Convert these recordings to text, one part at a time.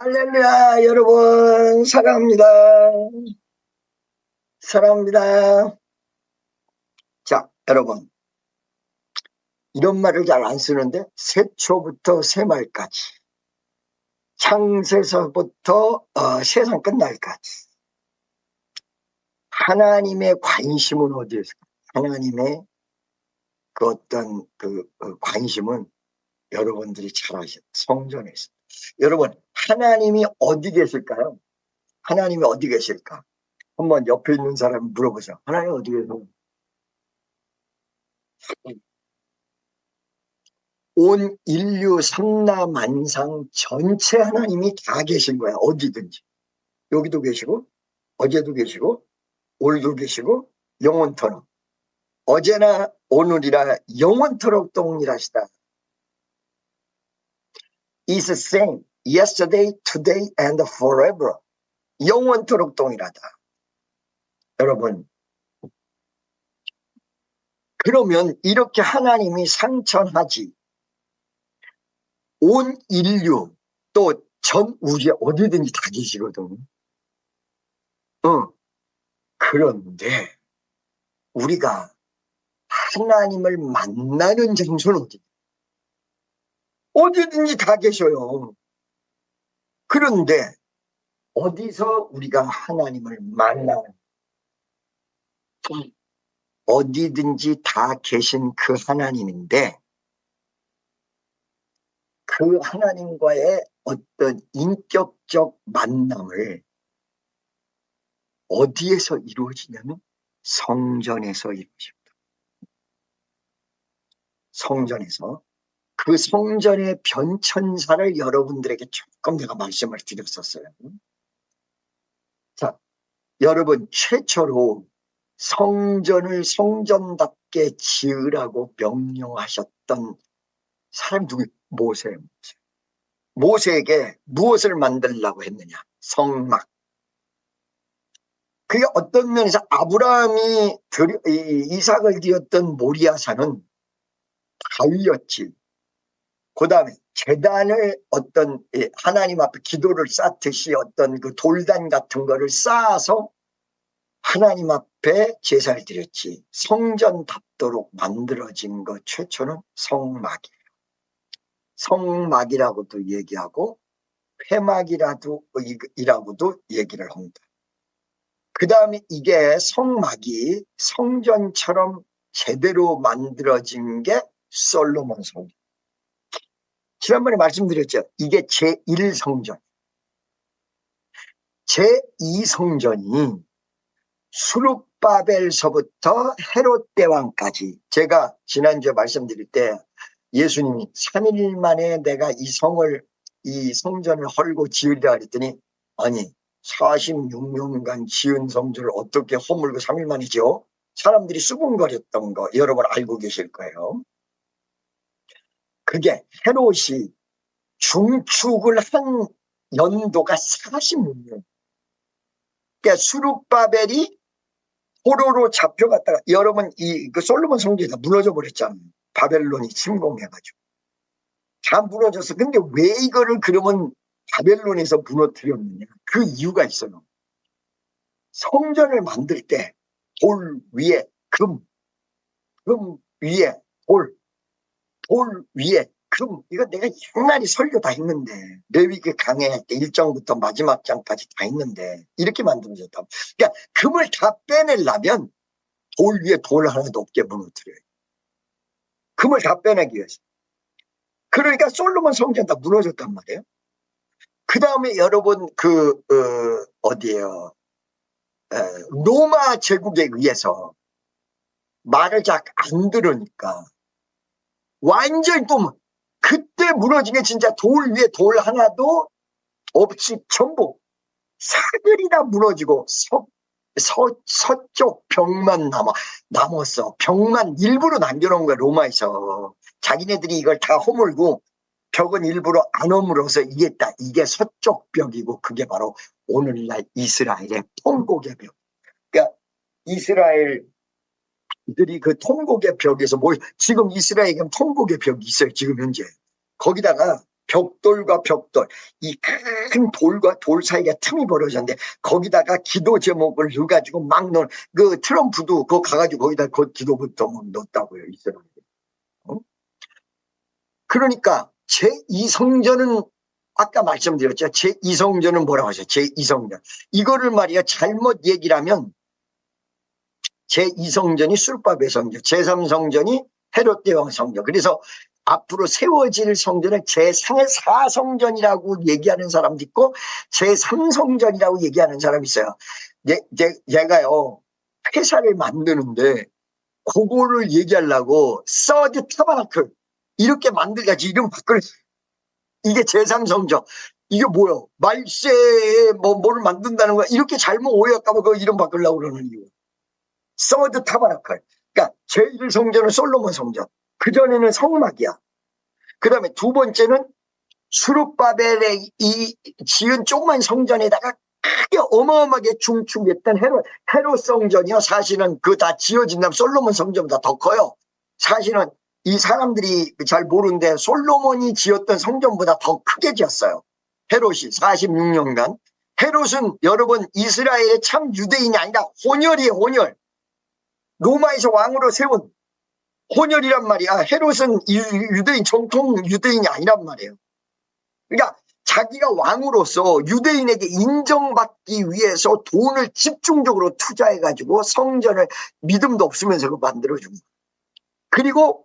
할렐루야, 여러분, 사랑합니다. 사랑합니다. 자, 여러분, 이런 말을 잘 안 쓰는데, 세초부터 새말까지, 창세서부터 세상 끝날까지, 하나님의 관심은 어디에 있을까? 하나님의 그 어떤 관심은 여러분들이 잘 아시죠? 성전에 있습니다. 여러분, 하나님이 어디 계실까요? 하나님이 어디 계실까? 한번 옆에 있는 사람 물어보세요. 하나님 어디 계세요? 온 인류 삼라만상 전체 하나님이 다 계신 거야. 어디든지. 여기도 계시고 어제도 계시고 오늘도 계시고 영원토록. 어제나 오늘이라 영원토록 동일하시다. Is the same yesterday, today and forever. 영원토록 동일하다. 여러분, 그러면 이렇게 하나님이 상천하지 온 인류 또 전 우주에 어디든지 다 계시거든. 그런데 우리가 하나님을 만나는 장소는 어디든지 다 계셔요. 그런데 어디서 우리가 하나님을 만나는, 어디든지 다 계신 그 하나님인데 그 하나님과의 어떤 인격적 만남을 어디에서 이루어지냐면 성전에서 이루어집니다. 성전에서. 그 성전의 변천사를 여러분들에게 조금 내가 말씀을 드렸었어요. 자, 여러분, 최초로 성전을 성전답게 지으라고 명령하셨던 사람이 누구예요? 모세예요. 모세에게 무엇을 만들려고 했느냐? 성막. 그게 어떤 면에서 아브라함이 이삭을 드렸던 모리아산은 달렸지. 그 다음에 제단을 어떤 하나님 앞에 기도를 쌓듯이 어떤 그 돌단 같은 거를 쌓아서 하나님 앞에 제사를 드렸지. 성전답도록 만들어진 것 최초는 성막이에요. 성막이라고도 얘기하고 회막이라고도 얘기를 합니다. 그 다음에 이게 성막이 성전처럼 제대로 만들어진 게 솔로몬 성전. 지난번에 말씀드렸죠. 이게 제1성전. 제2성전이 수룹바벨서부터 헤롯 대왕까지, 제가 지난주에 말씀드릴 때 예수님이 3일 만에 내가 이 성전을 헐고 지으리라 그랬더니, 아니 46년간 지은 성전을 어떻게 허물고 3일 만에 지어? 사람들이 수군거렸던 거 여러분 알고 계실 거예요. 그게 헤롯이 중축을 한 연도가 46년. 그러니까 수룹바벨이 포로로 잡혀갔다가, 여러분 그 솔로몬 성전이 다 무너져 버렸잖아요. 바벨론이 침공해가지고 다 무너졌어. 근데 왜 이거를 그러면 바벨론에서 무너뜨렸느냐? 그 이유가 있어요. 성전을 만들 때 돌 위에 금 위에 돌 위에 금. 이거 내가 옛날에 설교 다 했는데, 레위기 강해 때 1장부터 마지막 장까지 다 했는데 이렇게 만들어졌다. 그러니까 금을 다 빼내려면 돌 위에 돌 하나도 없게 무너뜨려요. 금을 다 빼내기 위해서. 그러니까 솔로몬 성전 다 무너졌단 말이에요. 그 다음에 여러분 어디에요? 로마 제국에 의해서 말을 잘 안 들으니까 완전히 또 그때 무너진 게 진짜 돌 위에 돌 하나도 없이 전부 사들이 다 무너지고 서쪽 벽만 남았어. 벽만 일부러 남겨놓은 거야. 로마에서 자기네들이 이걸 다 허물고 벽은 일부러 안 허물어서 이게 서쪽 벽이고, 그게 바로 오늘날 이스라엘의 통곡의 벽. 그러니까 이스라엘들이 그 통곡의 벽에서 지금 이스라엘에 통곡의 벽이 있어요. 지금 현재. 거기다가 벽돌과 벽돌, 이 큰 돌과 돌 사이에 틈이 벌어졌는데 거기다가 기도 제목을 넣어가지고 막 넣은 그 트럼프도 그거 가가지고 거기다 그 기도부터 막 넣었다고요. 이스라엘에. 어? 그러니까 제2성전은 아까 말씀드렸죠. 제2성전은 뭐라고 하죠? 제2성전. 이거를 말이야 잘못 얘기를 하면 제2성전이 술밥의 성전, 제3성전이 헤롯 대왕 성전. 그래서 앞으로 세워질 성전을 제4성전이라고 얘기하는 사람도 있고 제3성전이라고 얘기하는 사람이 있어요. 얘가요 회사를 만드는데 그거를 얘기하려고 서드 타바나클 이렇게 만들자지 이름 바꿀. 이게 제3성전. 이게 뭐야? 말세에 뭐를 만든다는 거야. 이렇게 잘못 오해할까봐 그 이름 바꾸려고 그러는 이유. 서드 타바나클. 그러니까 제1성전은 솔로몬 성전. 그전에는 성막이야. 그 다음에 두 번째는 수룹바벨의 이 지은 조그만 성전에다가 크게 어마어마하게 중축했던 헤롯 성전이요. 사실은 그 다 지어진 다음 솔로몬 성전보다 더 커요. 사실은 이 사람들이 잘 모르는데 솔로몬이 지었던 성전보다 더 크게 지었어요. 헤롯이 46년간. 헤롯은 여러분 이스라엘의 참 유대인이 아니라 혼혈이에요. 혼혈. 로마에서 왕으로 세운 혼혈이란 말이야. 헤롯은 유대인 정통 유대인이 아니란 말이에요. 그러니까 자기가 왕으로서 유대인에게 인정받기 위해서 돈을 집중적으로 투자해가지고 성전을 믿음도 없으면서 만들어준 거예요. 그리고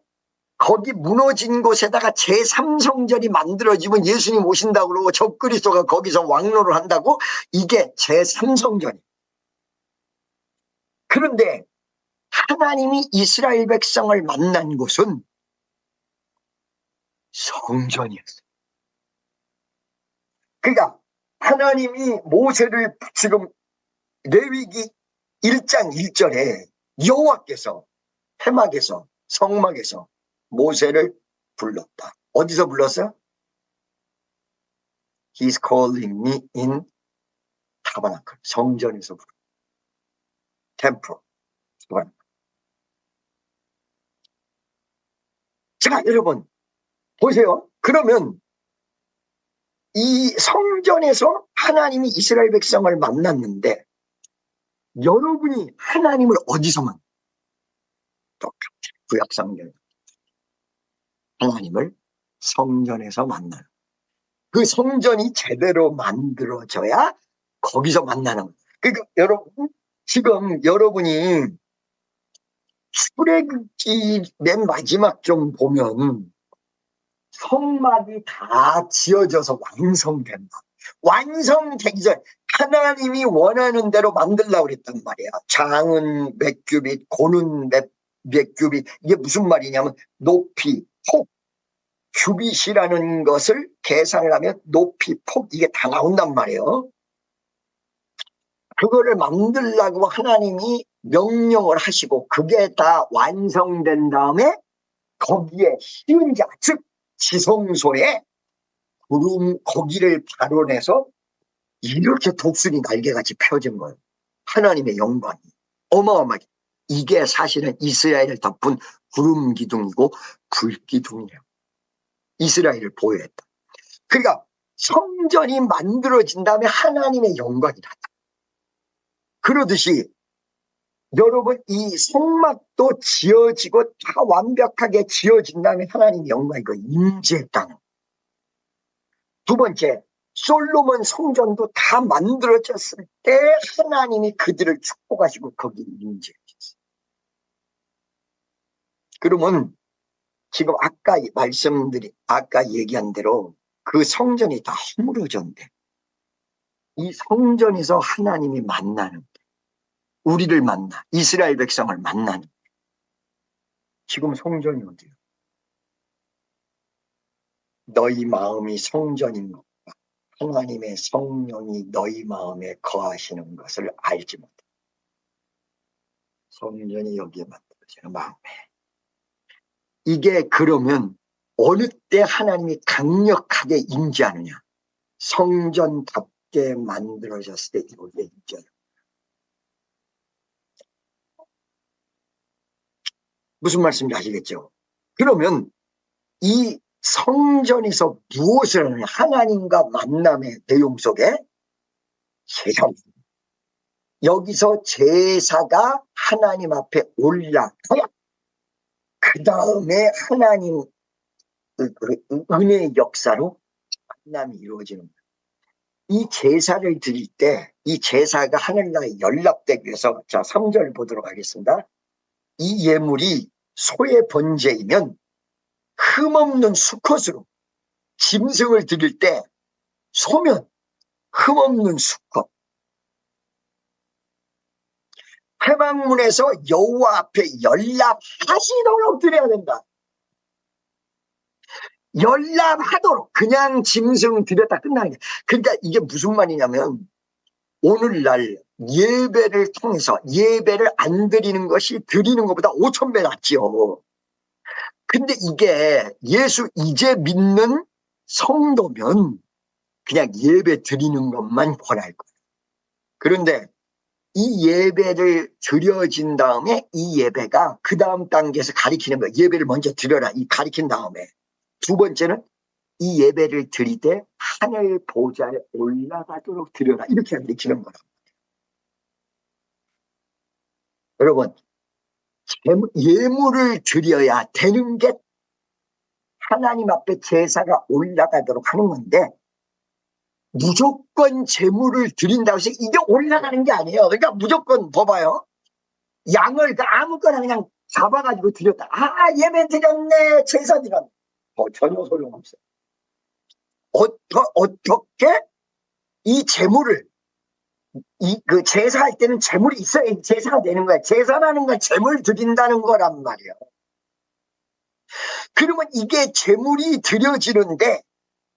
거기 무너진 곳에다가 제3성전이 만들어지면 예수님 오신다고 그러고 적그리스도가 거기서 왕노를 한다고. 이게 제3성전이에요. 그런데 하나님이 이스라엘 백성을 만난 곳은 성전이었어요. 그러니까 하나님이 모세를 지금 레위기 1장 1절에 여호와께서 회막에서 성막에서 모세를 불렀다. 어디서 불렀어요? He's calling me in tabernacle. 성전에서 불렀다. temple. 자, 여러분 보세요. 그러면 이 성전에서 하나님이 이스라엘 백성을 만났는데 여러분이 하나님을 어디서 만나요? 똑같아요. 구약성경. 하나님을 성전에서 만나요. 그 성전이 제대로 만들어져야 거기서 만나는 거예요. 그러니까 여러분 지금 여러분이 출애굽기 맨 마지막 좀 보면 성막이 다 지어져서 완성된다. 완성되기 전 하나님이 원하는 대로 만들려고 그랬단 말이야. 장은 몇 규빗, 고는 몇 규빗. 이게 무슨 말이냐면 높이, 폭, 규빗이라는 것을 계산을 하면 높이, 폭 이게 다 나온단 말이에요. 그거를 만들려고 하나님이 명령을 하시고 그게 다 완성된 다음에 거기에 씌운 자, 즉 지성소에 구름 거기를 발원해서 이렇게 독수리 날개같이 펴진 거예요. 하나님의 영광이 어마어마하게. 이게 사실은 이스라엘을 덮은 구름 기둥이고 불 기둥이에요. 이스라엘을 보호했다. 그러니까 성전이 만들어진 다음에 하나님의 영광이 나타. 그러듯이 여러분 이 성막도 지어지고 다 완벽하게 지어진 다음에 하나님의 영광이 그 임재했다는. 두 번째, 솔로몬 성전도 다 만들어졌을 때 하나님이 그들을 축복하시고 거기 임재하셨어요. 그러면 지금 아까 얘기한 대로 그 성전이 다 허물어졌는데 이 성전에서 하나님이 만나는, 우리를 만나, 이스라엘 백성을 만나는. 지금 성전이 어디예요? 너희 마음이 성전인 것과 하나님의 성령이 너희 마음에 거하시는 것을 알지 못해. 성전이 여기에 만들어지는 마음에. 이게 그러면 어느 때 하나님이 강력하게 임재하느냐? 성전답게 만들어졌을 때 여기에 임재해요. 무슨 말씀인지 아시겠죠? 그러면 이 성전에서 무엇을 하느냐? 하나님과 만남의 내용 속에 제사. 여기서 제사가 하나님 앞에 올라가야 그 다음에 하나님 은혜의 역사로 만남이 이루어지는 거예요. 이 제사를 드릴 때 이 제사가 하늘나라에 연락되기 위해서, 자 3절 보도록 하겠습니다. 이 예물이 소의 번제이면 흠없는 수컷으로, 짐승을 드릴 때 소면 흠없는 수컷, 회막문에서 여호와 앞에 연락하시도록 드려야 된다. 연락하도록. 그냥 짐승 드렸다 끝나는 게. 그러니까 이게 무슨 말이냐면, 오늘날 예배를 통해서 예배를 안 드리는 것이 드리는 것보다 5,000배 낫지요. 근데 이게 예수 이제 믿는 성도면 그냥 예배 드리는 것만 권할 거예요. 그런데 이 예배를 드려진 다음에 이 예배가 그 다음 단계에서 가리키는 거예요. 예배를 먼저 드려라. 이 가리킨 다음에. 두 번째는 이 예배를 드릴 때 하늘 보좌에 올라가도록 드려라. 이렇게 가리키는 거라. 여러분, 예물을 드려야 되는 게 하나님 앞에 제사가 올라가도록 하는 건데, 무조건 제물을 드린다고 해서 이게 올라가는 게 아니에요. 그러니까 무조건 봐봐요. 양을 아무거나 그냥 잡아가지고 드렸다. 예배 드렸네, 제사 드렸네. 전혀 소용없어요. 어떻게 이 제물을, 그 제사할 때는 제물이 있어야 제사가 되는 거야. 제사라는 건 제물 드린다는 거란 말이에요. 그러면 이게 제물이 드려지는데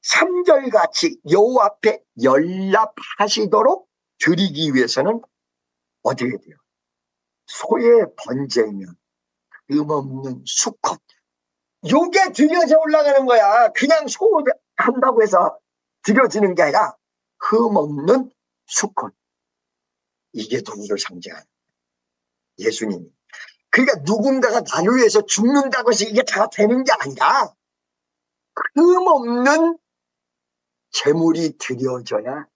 3절같이 여호와 앞에 연락하시도록 드리기 위해서는 어떻게 돼요? 소의 번제면 흠없는 수컷. 요게 드려져 올라가는 거야. 그냥 소 한다고 해서 드려지는 게 아니라 흠없는 수컷. 이게 누구를 상징하는 예수님이. 그러니까 누군가가 나를 위해서 죽는다고 해서 이게 다 되는 게 아니라 흠없는 제물이 드려져야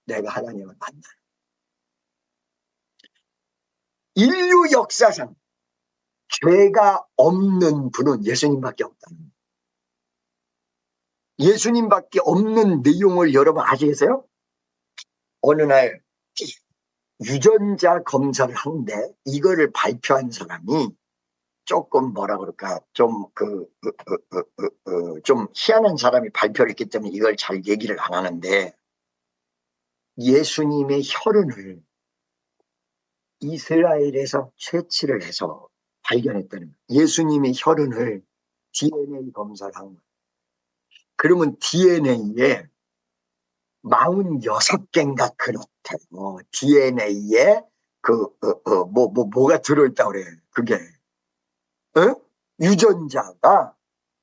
내가 하나님을 만나. 인류 역사상 죄가 없는 분은 예수님밖에 없다는 거예요. 예수님밖에 없는 내용을 여러분 아시겠어요? 어느 날 유전자 검사를 하는데 이거를 발표한 사람이 조금 뭐라 그럴까, 좀 좀 희한한 사람이 발표를 했기 때문에 이걸 잘 얘기를 안 하는데, 예수님의 혈흔을 이스라엘에서 채취를 해서 발견했다는 거예요. 예수님의 혈흔을 DNA 검사를 한 거예요. 그러면 DNA에 46개인가 그렇대요. DNA에 뭐가 들어있다고 그래. 그게 유전자가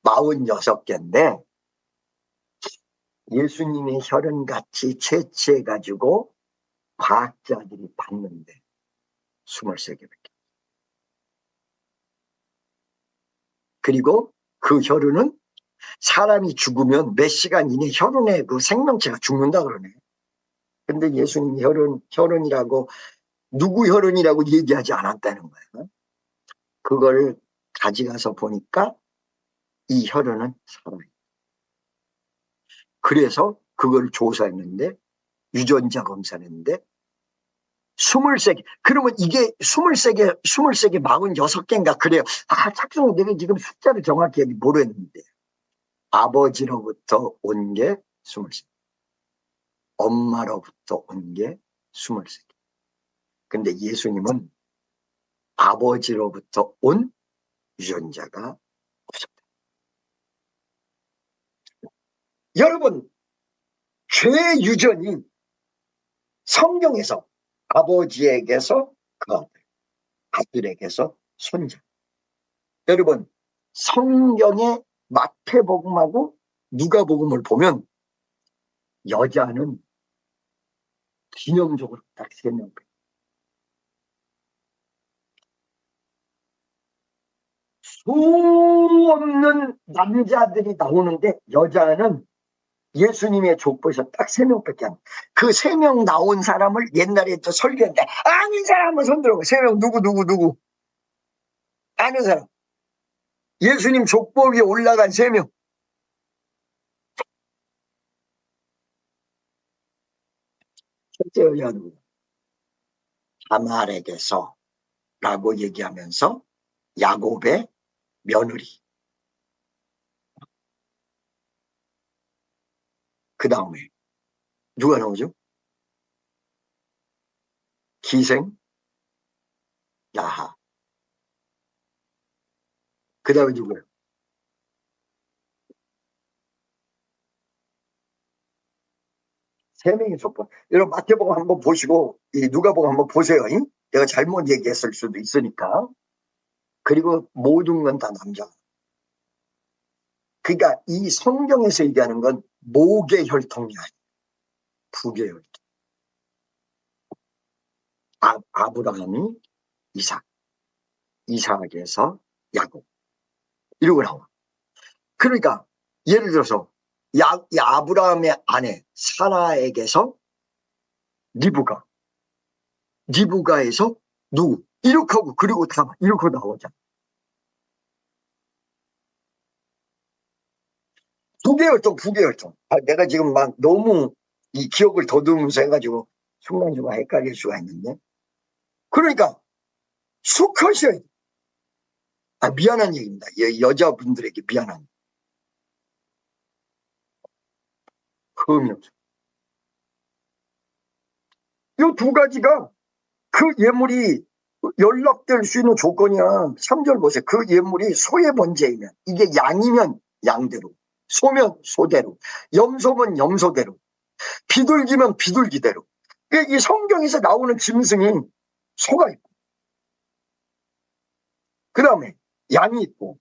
46개인데 예수님의 혈흔같이 채취해가지고 과학자들이 봤는데 23개밖에. 그리고 그 혈흔은 사람이 죽으면 몇 시간 이내 혈흔에 그 생명체가 죽는다 그러네. 근데 예수님 혈흔이라고, 누구 혈흔이라고 얘기하지 않았다는 거예요. 그걸 가져가서 보니까 이 혈흔은 살아있다. 그래서 그걸 조사했는데, 유전자 검사를 했는데 23개. 그러면 이게 23개 46개인가 그래요. 착성 내가 지금 숫자를 정확히 모르겠는데, 아버지로부터 온 게 23개, 엄마로부터 온 게 23개. 근데 예수님은 아버지로부터 온 유전자가 없었다. 여러분, 죄 유전이 성경에서 아버지에게서 그 아들에게서 손자. 여러분, 성경의 마태복음하고 누가복음을 보면 여자는 기념적으로 딱 3명. 수 없는 남자들이 나오는데 여자는 예수님의 족보에서 딱 3명밖에 안 돼. 그 3명 나온 사람을 옛날에 또 설교했는데 아는 사람은 손들어. 3명 누구 아는 사람. 예수님 족보 위에 올라간 3명. 첫째 여자는 다말에게서 라고 얘기하면서 야곱의 며느리. 그 다음에 누가 나오죠? 기생 야하. 그 다음에 누구예요? 세 명이 족보. 여러분 마태복음 한번 보시고 이 누가복음 한번 보세요. 내가 잘못 얘기했을 수도 있으니까. 그리고 모든 건 다 남자. 그러니까 이 성경에서 얘기하는 건 목의 혈통이 아니에요. 부의 혈통. 아브라함이 이삭, 이삭에서 야곱 이러고 나와. 그러니까 예를 들어서 아브라함의 아내 사라에게서 리브가, 리브가에서 누구 이렇게 하고 그리고 다 이렇게 나오잖아. 부의 혈통. 내가 지금 막 너무 이 기억을 더듬으면서 해가지고 순간순간 헷갈릴 수가 있는데. 그러니까 수컷이어야 돼. 미안한 얘기입니다. 여자분들에게 미안한. 흠이 없어. 이 두 가지가 그 예물이 연락될 수 있는 조건이야. 3절 보세요. 그 예물이 소의 번제이면, 이게 양이면 양대로, 소면 소대로, 염소면 염소대로, 비둘기면 비둘기대로. 이 성경에서 나오는 짐승이 소가 있고, 그 다음에 양이 있고,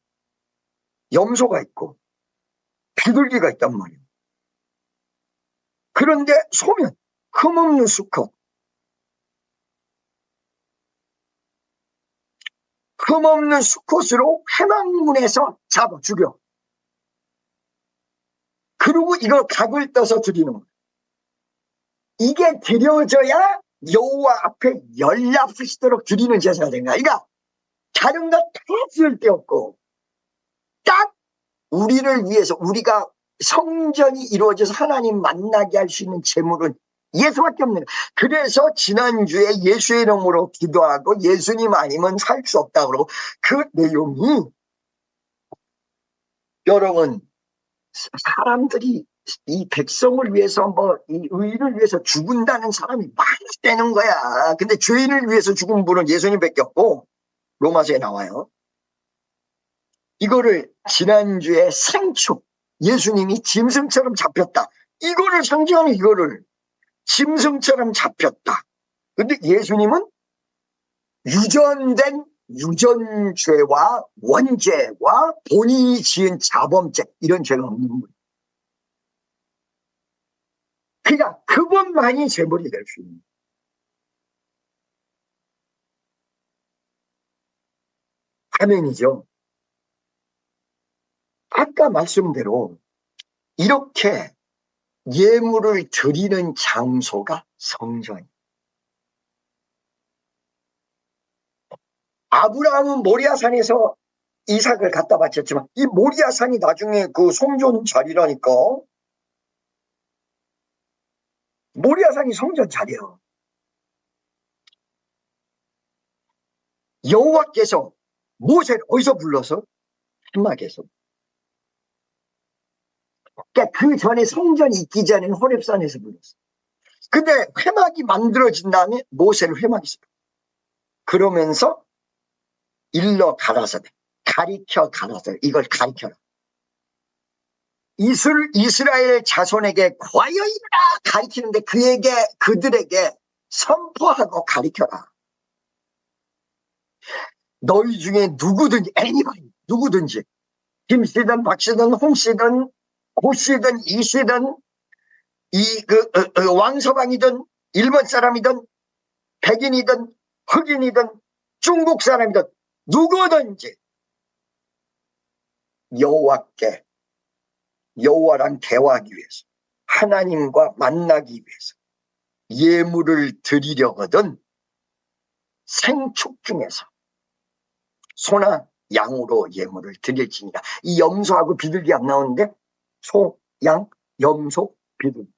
염소가 있고, 비둘기가 있단 말이에요. 그런데 소면 흠없는 수컷, 흠없는 수컷으로 회막문에서 잡아 죽여. 그리고 이걸 각을 떠서 드리는 거예요. 이게 드려져야 여호와 앞에 연락하시도록 드리는 제사가 된 거야. 그러니까 다른 거 다 쓸 데 없고 딱 우리를 위해서, 우리가 성전이 이루어져서 하나님 만나게 할 수 있는 제물은 예수밖에 없는 거예요. 그래서 지난주에 예수의 이름으로 기도하고 예수님 아니면 살 수 없다고 그러고, 그 내용이 여러분 사람들이 이 백성을 위해서 이 의를 위해서 죽은다는 사람이 많이 되는 거야. 근데 죄인을 위해서 죽은 분은 예수님밖에 없고 로마서에 나와요. 이거를 지난주에 생축, 예수님이 짐승처럼 잡혔다. 이거를 상징하는, 이거를 짐승처럼 잡혔다. 근데 예수님은 유전된 유전죄와 원죄와 본인이 지은 자범죄, 이런 죄가 없는 거예요. 그러니까 그것만이 제물이 될 수 있는 거예요. 아멘이죠. 아까 말씀대로 이렇게 예물을 드리는 장소가 성전이에요. 아브라함은 모리아산에서 이삭을 갖다 바쳤지만 이 모리아산이 나중에 그 성전 자리라니까. 모리아산이 성전 자리야. 여호와께서 모세를 어디서 불러서? 사막에서. 그러니까 그 전에 성전이 있기 전에는 호렙산에서 불렀어. 근데 회막이 만들어진 다음에 모세를 회막에서 불렀어. 그러면서 일러 가라사대, 가리켜 가라사대, 이걸 가리켜라. 이스라엘 자손에게 과여 이르라 가리키는데 그들에게 선포하고 가리켜라. 너희 중에 누구든지, 애니바디, 누구든지, 김씨든 박씨든 홍씨든 고씨든 이씨든 왕서방이든 일본 사람이든 백인이든 흑인이든 중국 사람이든 누구든지 여호와께, 여호와랑 대화하기 위해서, 하나님과 만나기 위해서 예물을 드리려거든 생축 중에서 소나 양으로 예물을 드릴지니라. 이 염소하고 비둘기 안 나오는데 소, 양, 염소, 비둘기.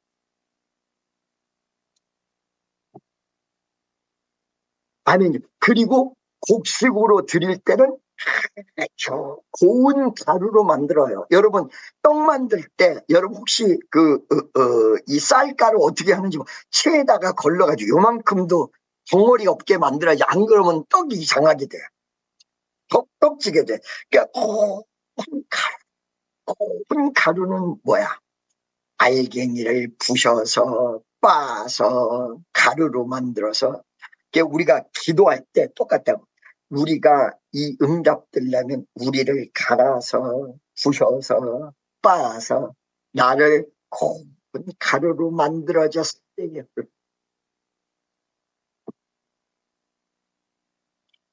아멘. 그리고 곡식으로 드릴 때는 아주 고운 가루로 만들어요. 여러분 떡 만들 때 여러분 혹시 이 쌀가루 어떻게 하는지 체에다가 걸러가지고 요만큼도 덩어리 없게 만들어야지. 안 그러면 떡이 이상하게 돼. 떡지게 돼. 그러니까 고운 가루는 뭐야? 알갱이를 부셔서 빻아서 가루로 만들어서 우리가 기도할 때 똑같다고. 우리가 이 응답되려면 우리를 갈아서 부셔서 빻아서 나를 고운 가루로 만들어졌을 때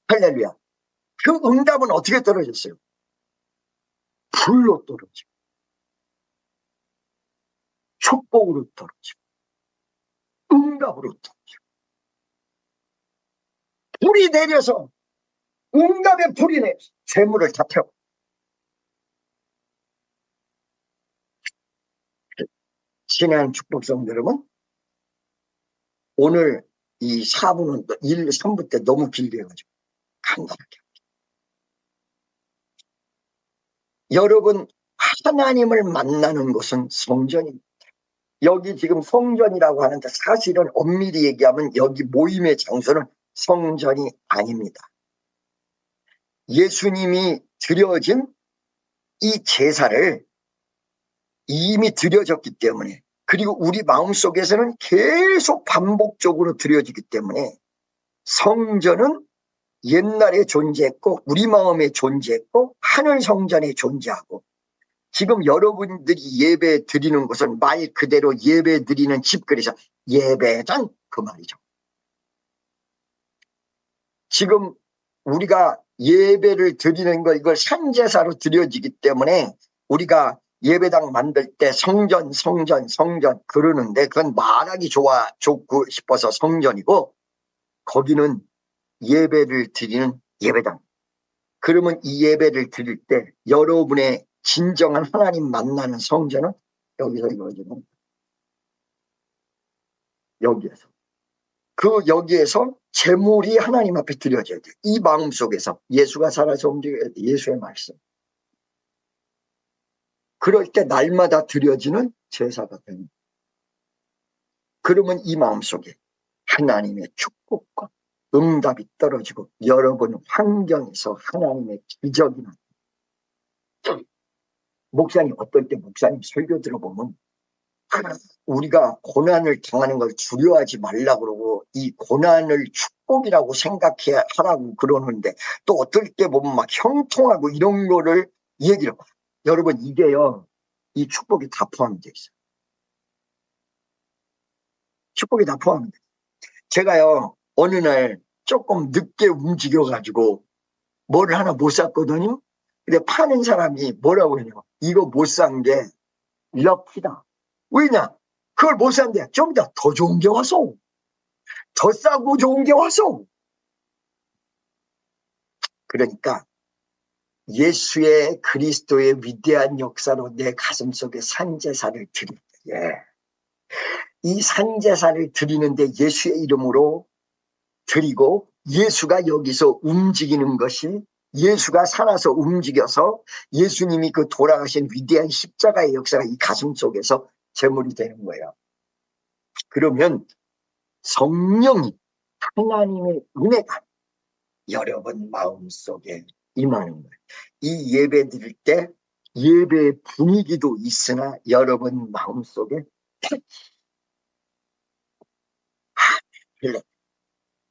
할렐루야. 그 응답은 어떻게 떨어졌어요? 불로 떨어지고 축복으로 떨어지고 응답으로 떨어지고 불이 내려서 응답의 불이 내려서 재물을 다 태워. 신앙 축복성 여러분, 오늘 이 4부는 3부 때 너무 길게 해가지고 간단하게. 여러분 하나님을 만나는 것은 성전입니다. 여기 지금 성전이라고 하는데 사실은 엄밀히 얘기하면 여기 모임의 장소는 성전이 아닙니다. 예수님이 드려진 이 제사를 이미 드려졌기 때문에, 그리고 우리 마음속에서는 계속 반복적으로 드려지기 때문에 성전은 옛날에 존재했고 우리 마음에 존재했고 하늘 성전에 존재하고, 지금 여러분들이 예배 드리는 것은 말 그대로 예배 드리는 집, 그래서 예배당 그 말이죠. 지금 우리가 예배를 드리는 거 이걸 산제사로 드려지기 때문에 우리가 예배당 만들 때 성전 그러는데 그건 말하기 좋고 싶어서 성전이고, 거기는 예배를 드리는 예배당. 그러면 이 예배를 드릴 때 여러분의 진정한 하나님 만나는 성전은 여기서 이루어지는, 여기에서. 여기에서 제물이 하나님 앞에 드려져야 돼. 이 마음 속에서 예수가 살아서 움직여야 돼. 예수의 말씀. 그럴 때 날마다 드려지는 제사가 됩니다. 그러면 이 마음 속에 하나님의 축복과 응답이 떨어지고 여러분 환경에서 하나님의 기적이 나요. 목사님 어떨 때 목사님 설교 들어보면 우리가 고난을 당하는 걸 두려워하지 말라 그러고 이 고난을 축복이라고 생각해 하라고 그러는데, 또 어떨 때 보면 막 형통하고 이런 거를 얘기를. 여러분 이게요, 이 축복이 다 포함되어 있어요. 축복이 다 포함돼. 제가요 어느 날 조금 늦게 움직여가지고 뭐를 하나 못 샀거든요. 근데 파는 사람이 뭐라고 하냐면 이거 못 산 게 럭키다. 왜냐? 그걸 못 샀는데 좀 더 좋은 게 와서, 더 싸고 좋은 게 와서. 그러니까 예수의 그리스도의 위대한 역사로 내 가슴속에 산제사를 드릴 때에, 이 산제사를 드리는데 예수의 이름으로 드리고 예수가 여기서 움직이는 것이, 예수가 살아서 움직여서 예수님이 그 돌아가신 위대한 십자가의 역사가 이 가슴 속에서 제물이 되는 거예요. 그러면 성령이, 하나님의 은혜가 여러분 마음속에 임하는 거예요. 이 예배 드릴 때 예배의 분위기도 있으나 여러분 마음속에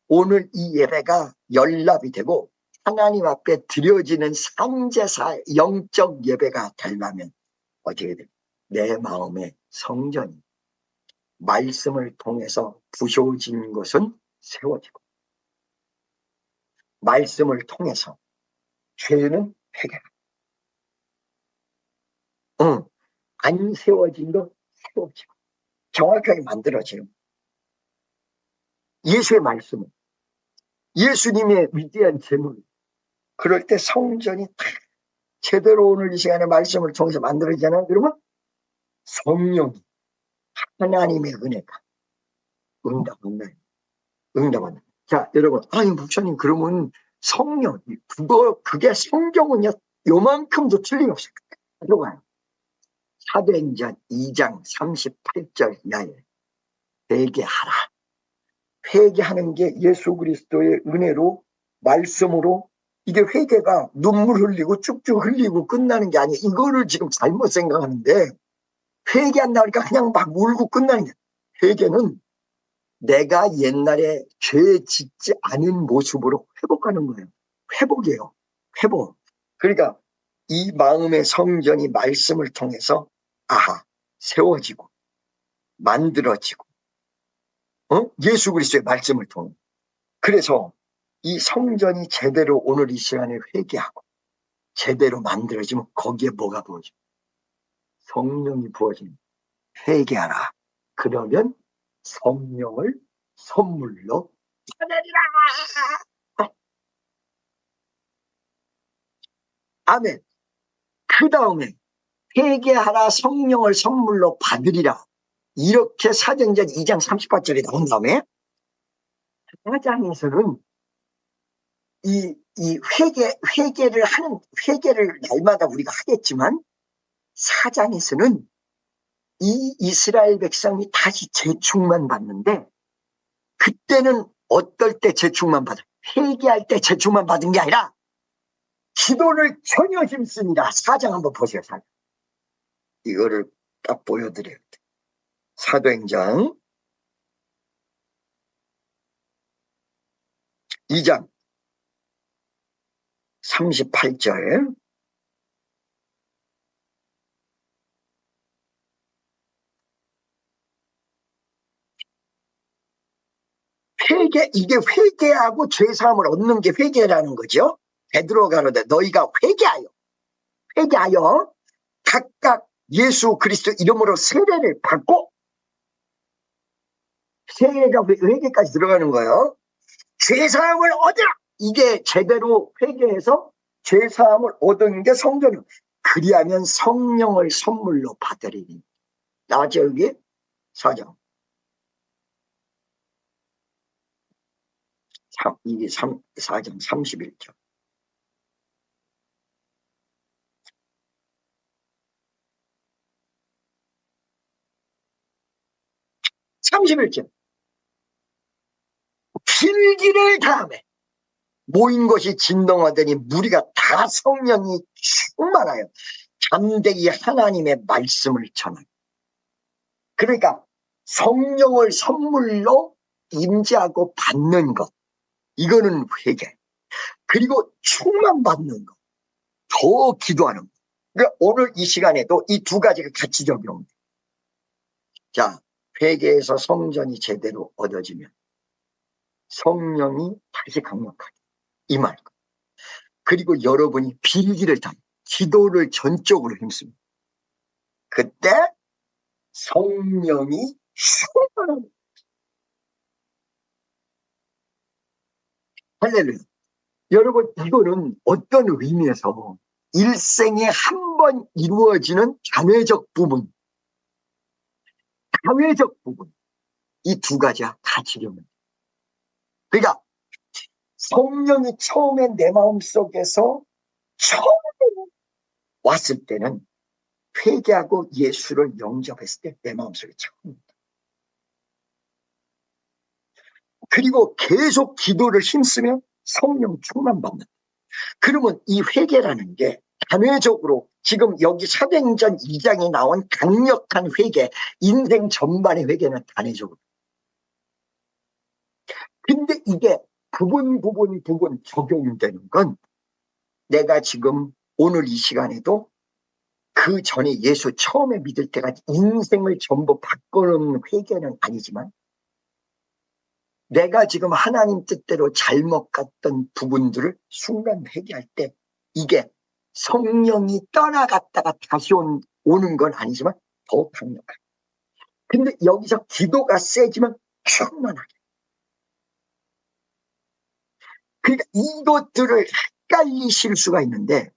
오늘 이 예배가 연락이 되고 하나님 앞에 드려지는 산제사 영적 예배가 되려면 어떻게 돼요? 내 마음의 성전이 말씀을 통해서 부서진 것은 세워지고, 말씀을 통해서 죄는 회개하고, 안 세워진 거 세워지고 정확하게 만들어지는 예수의 말씀은 예수님의 위대한 재물 그럴 때 성전이 다 제대로 오늘 이 시간에 말씀을 통해서 만들어지잖아요. 그러면 성령이 하나님의 은혜가 응답한다. 자, 여러분, 아니 목사님 그러면 성령 그게 성경은요 요만큼도 틀림없이 들어가요. 사도행전 2장 38절 이하에 회개하라. 회개하는 게 예수 그리스도의 은혜로 말씀으로 이게 회개가 눈물 흘리고 쭉쭉 흘리고 끝나는 게 아니에요. 이거를 지금 잘못 생각하는데 회개한다 그러니까 그냥 막 울고 끝나는 게 회개는 내가 옛날에 죄 짓지 않은 모습으로 회복하는 거예요. 회복이에요. 회복. 그러니까 이 마음의 성전이 말씀을 통해서 세워지고 만들어지고 예수 그리스도의 말씀을 통해 그래서 이 성전이 제대로 오늘 이 시간에 회개하고 제대로 만들어지면 거기에 뭐가 부어져? 성령이 부어지는 회개하라. 그러면 성령을 선물로 받으리라. 아멘. 그 다음에 회개하라 성령을 선물로 받으리라. 이렇게 사도행전 2장 38절에 나온 다음에 4장에서는 이 회개를 날마다 우리가 하겠지만 4장에서는 이 이스라엘 백성이 다시 재충만 받는데 그때는 어떨 때 재충만 받아? 회개할 때 재충만 받은 게 아니라 기도를 전혀 힘씁니다. 4장 한번 보세요. 4장. 이거를 딱 보여드려야 돼. 사도행전 2장 38절 이게 회개하고 죄사함을 얻는 게 회개라는 거죠. 베드로가 가로되 너희가 회개하여 각각 예수 그리스도 이름으로 세례를 받고 세례가 회개까지 들어가는 거예요. 죄사함을 얻으라. 이게 제대로 회개해서 죄사함을 얻은 게 성전이에요. 그리하면 성령을 선물로 받으리니. 나왔죠 여기? 4장. 이게 4장 31절. 필기를 다음에 모인 것이 진동하더니 무리가 다 성령이 충만하여 잠대히 하나님의 말씀을 전하고. 그러니까 성령을 선물로 임재하고 받는 것 이거는 회개. 그리고 충만받는 것 더 기도하는 것. 그러니까 오늘 이 시간에도 이 두 가지가 같이 적용돼. 자, 회개에서 성전이 제대로 얻어지면 성령이 다시 강력하게 임할 것. 그리고 여러분이 빌기를 다 기도를 전적으로 힘씁니다. 그때 성령이 충만합니다. 할렐루야. 여러분 이거는 어떤 의미에서 일생에 한 번 이루어지는 단회적 부분 이 두 가지가 다 지켜요. 그러니까 성령이 처음에 내 마음속에서 처음으로 왔을 때는 회개하고 예수를 영접했을 때 내 마음속에 처음입니다. 그리고 계속 기도를 힘쓰면 성령 충만받는다. 그러면 이 회개라는 게 단회적으로 지금 여기 사도행전 2장에 나온 강력한 회개, 인생 전반의 회개는 단회적으로. 근데 이게 부분 적용되는 건 내가 지금 오늘 이 시간에도 그 전에 예수 처음에 믿을 때까지 인생을 전부 바꾸는 회개는 아니지만 내가 지금 하나님 뜻대로 잘못 갔던 부분들을 순간 회개할 때 이게 성령이 떠나갔다가 다시 온 오는 건 아니지만 더 강력하게. 근데 여기서 기도가 세지만 충만하게. 그러니까 이것들을 헷갈리실 수가 있는데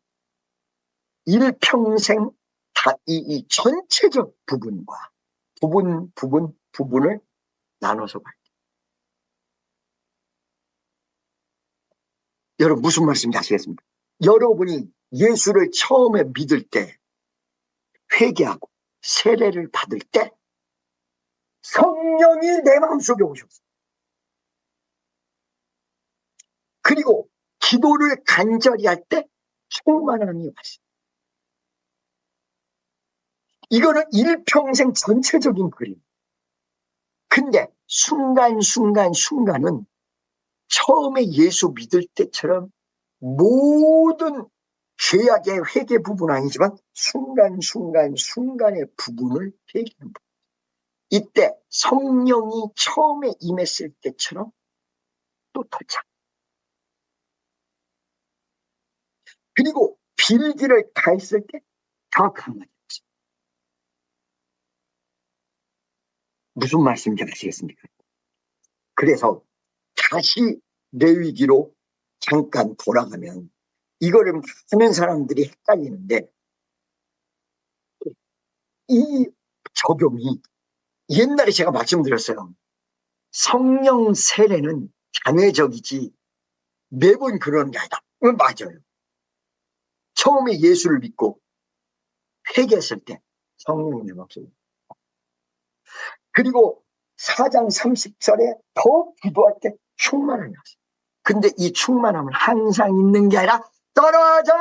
일평생 다 이 전체적 부분과 부분을 나눠서 봐요. 여러분 무슨 말씀인지 아시겠습니까? 여러분이 예수를 처음에 믿을 때 회개하고 세례를 받을 때 성령이 내 마음속에 오셨어요. 그리고 기도를 간절히 할 때 충만함이 왔어요. 이거는 일평생 전체적인 그림. 근데 순간은 처음에 예수 믿을 때처럼 모든 죄악의 회개 부분은 아니지만 순간의 부분을 회개하는 부분. 이때 성령이 처음에 임했을 때처럼 또 도착. 그리고 빌기를 가했을 때 더 강하게. 무슨 말씀인지 아시겠습니까? 그래서 다시 레위기로 잠깐 돌아가면 이거를 많은 사람들이 헷갈리는데 이 적용이 옛날에 제가 말씀드렸어요. 성령 세례는 단회적이지 매번 그러는 게 아니다. 맞아요. 처음에 예수를 믿고 회개했을 때 성령이 내 마음속에. 그리고 4장 30절에 더 기도할 때 충만함이 왔어요. 근데 이 충만함은 항상 있는 게 아니라 떨어져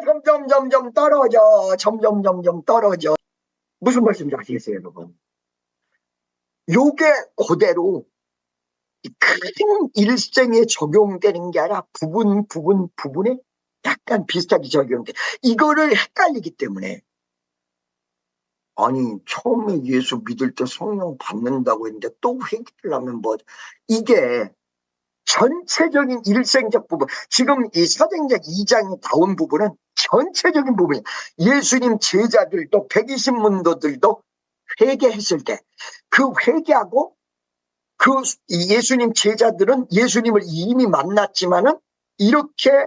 점점 떨어져 점점 떨어져. 무슨 말씀인지 아시겠어요, 여러분? 요게 그대로 큰 일생에 적용되는 게 아니라 부분에 약간 비슷하게 적용돼. 이거를 헷갈리기 때문에 아니 처음에 예수 믿을 때 성령 받는다고 했는데 또 회개를 하면 뭐 이게 전체적인 일생적 부분. 지금 이 사도행전 2장에 나온 부분은 전체적인 부분이에요. 예수님 제자들도 120문도들도 회개했을 때 그 회개하고 그 예수님 제자들은 예수님을 이미 만났지만은 이렇게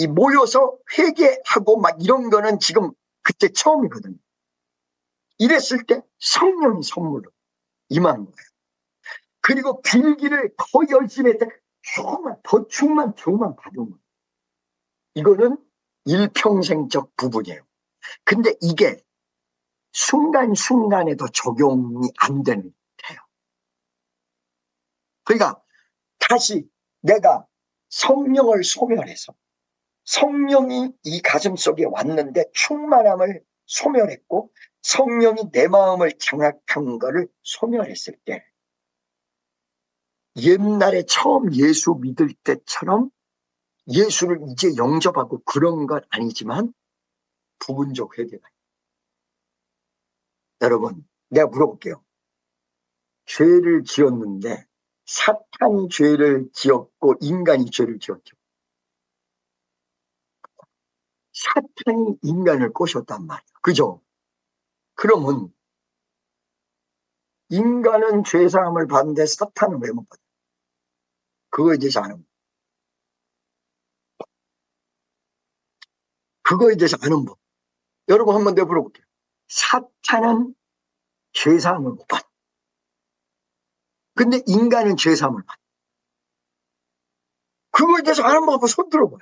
모여서 회개하고 막 이런 거는 지금 그때 처음이거든요. 이랬을 때 성령이 선물로 임하는 거예요. 그리고 빌기를 더 열심히 했을 때 더 충만 받은 거예요. 이거는 일평생적 부분이에요. 근데 이게 순간에도 적용이 안 되는 거예요. 그러니까 다시 내가 성령을 소멸해서 성령이 이 가슴 속에 왔는데 충만함을 소멸했고 성령이 내 마음을 장악한 거를 소멸했을 때 옛날에 처음 예수 믿을 때처럼 예수를 이제 영접하고 그런 건 아니지만 부분적 회개가. 여러분 내가 물어볼게요. 죄를 지었는데 사탄이 죄를 지었고 인간이 죄를 지었죠. 사탄이 인간을 꼬셨단 말이에요. 그죠? 그러면 인간은 죄사함을 받는데 사탄은 왜 못 받아요? 그거에 대해서 아는 법. 여러분 한번 내가 물어볼게요. 사탄은 죄사함을 못 받아. 근데 인간은 죄사함을 받아. 그거에 대해서 아는 법 한번 손 들어봐요.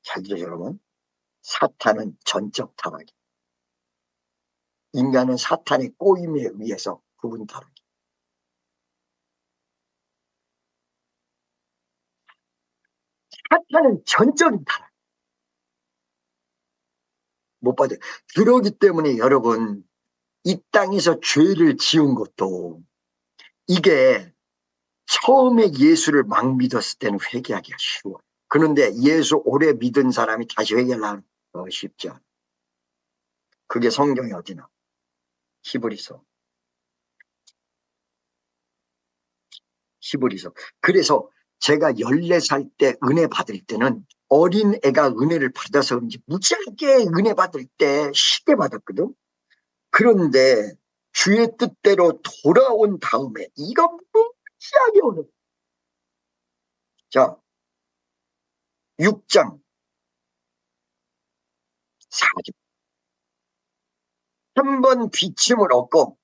잘 들어요, 여러분. 사탄은 전적 타락이. 인간은 사탄의 꼬임에 의해서 구분 타락이. 사탄은 전적인 타락. 못 받아요. 그러기 때문에 여러분 이 땅에서 죄를 지은 것도 이게 처음에 예수를 막 믿었을 때는 회개하기가 쉬워요. 그런데 예수 오래 믿은 사람이 다시 회개하려면 쉽지 않아요. 그게 성경에 어디나 히브리서. 그래서 제가 14살 때 은혜 받을 때는 어린 애가 은혜를 받아서 그런지 무지하게 은혜 받을 때 쉽게 받았거든. 그런데 주의 뜻대로 돌아온 다음에 이거 무지하게 어려워. 자, 6장 4절. 한 번 비침을 얻고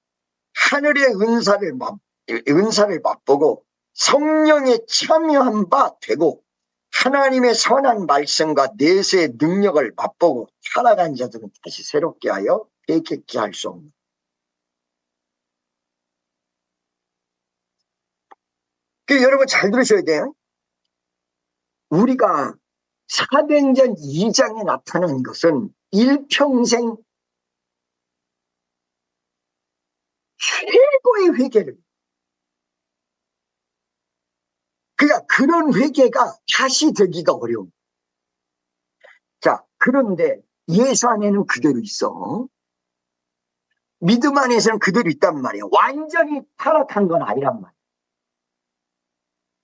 하늘의 은사를 맛보고 성령에 참여한 바 되고 하나님의 선한 말씀과 내세의 능력을 맛보고 살아간 자들은 다시 새롭게 하여 회개케 할 수 없는. 여러분 잘 들으셔야 돼요. 우리가 사도행전 2장에 나타난 것은 일평생 최고의 회개를. 그러니까 그런 회개가 다시 되기가 어려워. 자, 그런데 예수 안에는 그대로 있어. 믿음 안에서는 그대로 있단 말이야. 완전히 타락한 건 아니란 말이야.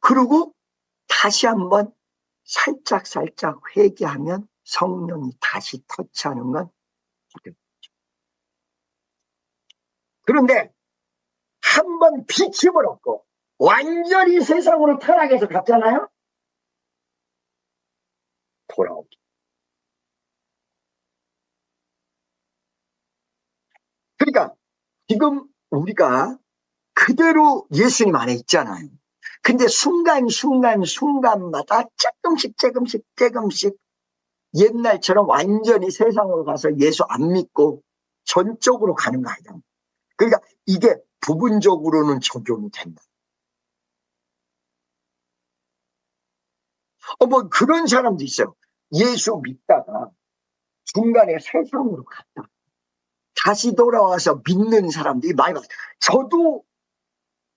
그리고 다시 한번 살짝 회개하면 성령이 다시 터치하는 건 그대로. 그런데 한번 비침을 얻고 완전히 세상으로 타락해서 갔잖아요. 돌아오기. 그러니까 지금 우리가 그대로 예수님 안에 있잖아요. 근데 순간마다 조금씩 옛날처럼 완전히 세상으로 가서 예수 안 믿고 전적으로 가는 거 아니야. 그러니까 이게 부분적으로는 적용이 된다. 뭐 그런 사람도 있어요. 예수 믿다가 중간에 세상으로 갔다. 다시 돌아와서 믿는 사람들이 많이 봤어요. 저도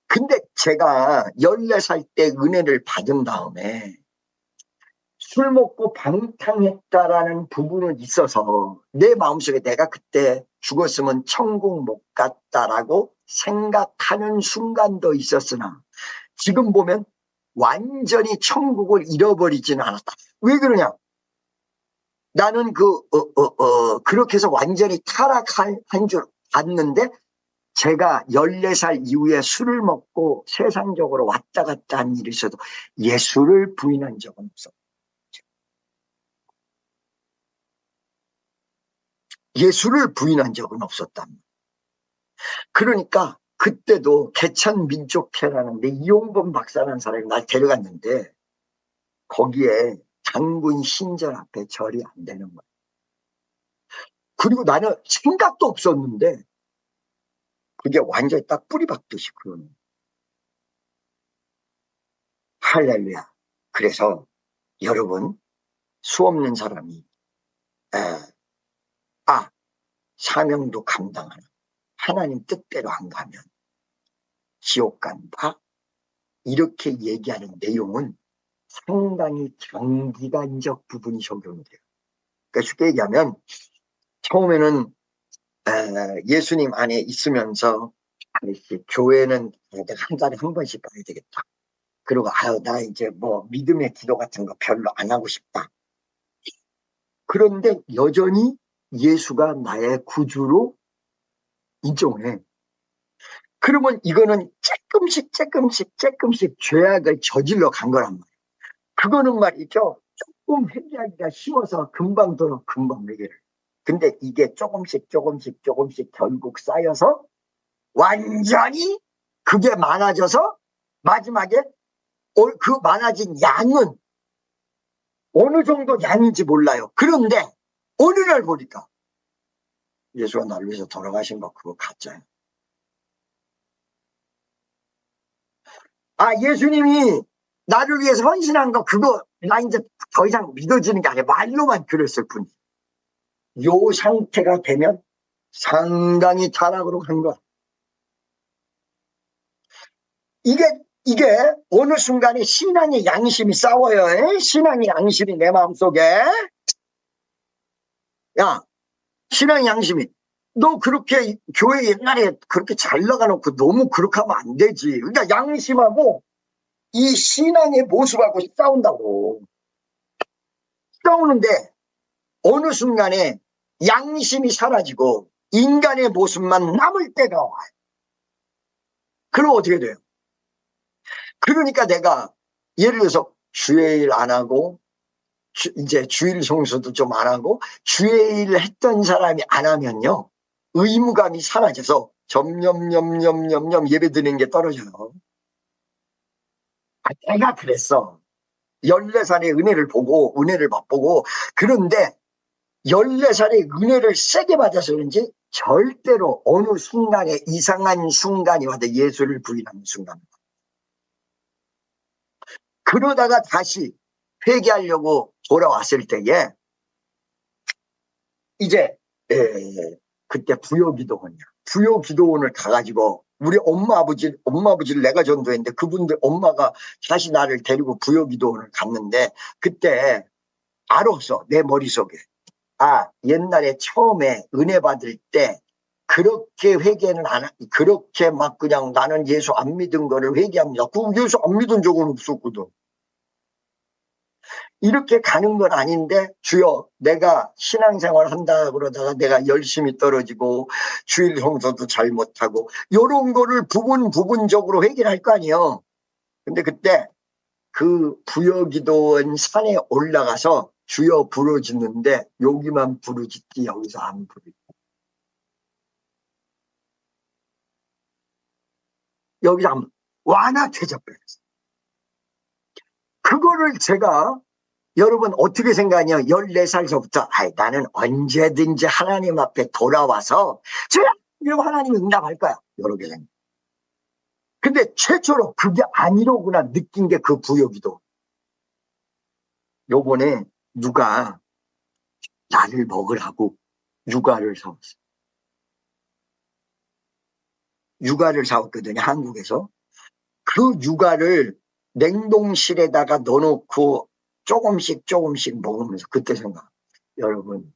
근데 제가 14살 때 은혜를 받은 다음에 술 먹고 방탕했다라는 부분은 있어서 내 마음속에 내가 그때 죽었으면 천국 못 갔다라고 생각하는 순간도 있었으나 지금 보면 완전히 천국을 잃어버리지는 않았다. 왜 그러냐? 나는 그렇게 해서 완전히 타락한 줄 알았는데 제가 14살 이후에 술을 먹고 세상적으로 왔다 갔다 한 일이 있어도 예수를 부인한 적은 없어. 예수를 부인한 적은 없었단 말이야. 그러니까 그때도 개천민족회라는데 이용범 박사라는 사람이 날 데려갔는데 거기에 장군 신전 앞에 절이 안 되는 거야. 그리고 나는 생각도 없었는데 그게 완전히 딱 뿌리 박듯이 그러는. 할렐루야. 그래서 여러분 수 없는 사람이 사명도 감당하는 하나님 뜻대로 안 가면 지옥 간다. 이렇게 얘기하는 내용은 상당히 장기간적 부분이 적용이 돼요. 그러니까 쉽게 얘기하면 처음에는 예수님 안에 있으면서 교회는 내가 한 달에 한 번씩 가야 되겠다. 그리고 나 이제 뭐 믿음의 기도 같은 거 별로 안 하고 싶다. 그런데 여전히 예수가 나의 구주로 인정을 해. 그러면 이거는 조금씩 죄악을 저질러 간 거란 말이에요. 그거는 말이죠. 조금 회개하기가 쉬워서 금방 들어 금방 회개를. 근데 이게 조금씩 결국 쌓여서 완전히 그게 많아져서 마지막에 그 많아진 양은 어느 정도 양인지 몰라요. 그런데 어느 날 보니까 예수가 나를 위해서 돌아가신 거 그거 가짜예요. 예수님이 나를 위해서 헌신한 거 그거 나 이제 더 이상 믿어지는 게 아니라 말로만 그랬을 뿐이에요. 요 상태가 되면 상당히 타락으로 간 거야. 이게 어느 순간에 신앙의 양심이 싸워요. 신앙의 양심이 내 마음속에. 야, 신앙의 양심이. 너 그렇게 교회 옛날에 그렇게 잘 나가놓고 너무 그렇게 하면 안 되지. 그러니까 양심하고 이 신앙의 모습하고 싸운다고. 싸우는데 어느 순간에 양심이 사라지고 인간의 모습만 남을 때가 와요. 그럼 어떻게 돼요? 그러니까 내가 예를 들어서 주일 안 하고 이제 주일 성수도 좀 안 하고 주일 했던 사람이 안 하면요, 의무감이 사라져서 점점 예배 드리는 게 떨어져요. 내가 그랬어. 14살의 은혜를 보고 은혜를 맛보고. 그런데 14살의 은혜를 세게 받아서 그런지 절대로 어느 순간에 이상한 순간이 와도 예수를 부인하는 순간. 그러다가 다시 회개하려고 돌아왔을 때에 이제 그때 부요기도원을 가가지고 우리 엄마 아버지를 내가 전도했는데 그분들 엄마가 다시 나를 데리고 부요기도원을 갔는데 그때 알았어. 내 머릿속에. 아, 옛날에 처음에 은혜 받을 때 그렇게 회개는 안, 그렇게 막 그냥 나는 예수 안 믿은 거를 회개합니다. 그 예수 안 믿은 적은 없었거든. 이렇게 가는 건 아닌데 주여 내가 신앙생활 한다 그러다가 내가 열심히 떨어지고 주일 성서도 잘 못하고 이런 거를 부분적으로 회개를 할 거 아니에요. 근데 그때 그 부여기도원 산에 올라가서 주여 부르짖는데 여기만 부르짖지 여기서 안 부르짖고 여기서 안 완화퇴적버렸어. 그거를 제가 여러분 어떻게 생각하냐? 14살서부터 나는 언제든지 하나님 앞에 돌아와서 제가 이러고 하나님이 응답할 거야. 여러 개 생각. 근데 최초로 그게 아니로구나 느낀 게 그 부여기도. 요번에 누가 나를 먹으라고 육아를 사왔어. 육아를 사왔거든요. 한국에서. 그 육아를 냉동실에다가 넣어놓고 조금씩 먹으면서 그때 생각. 여러분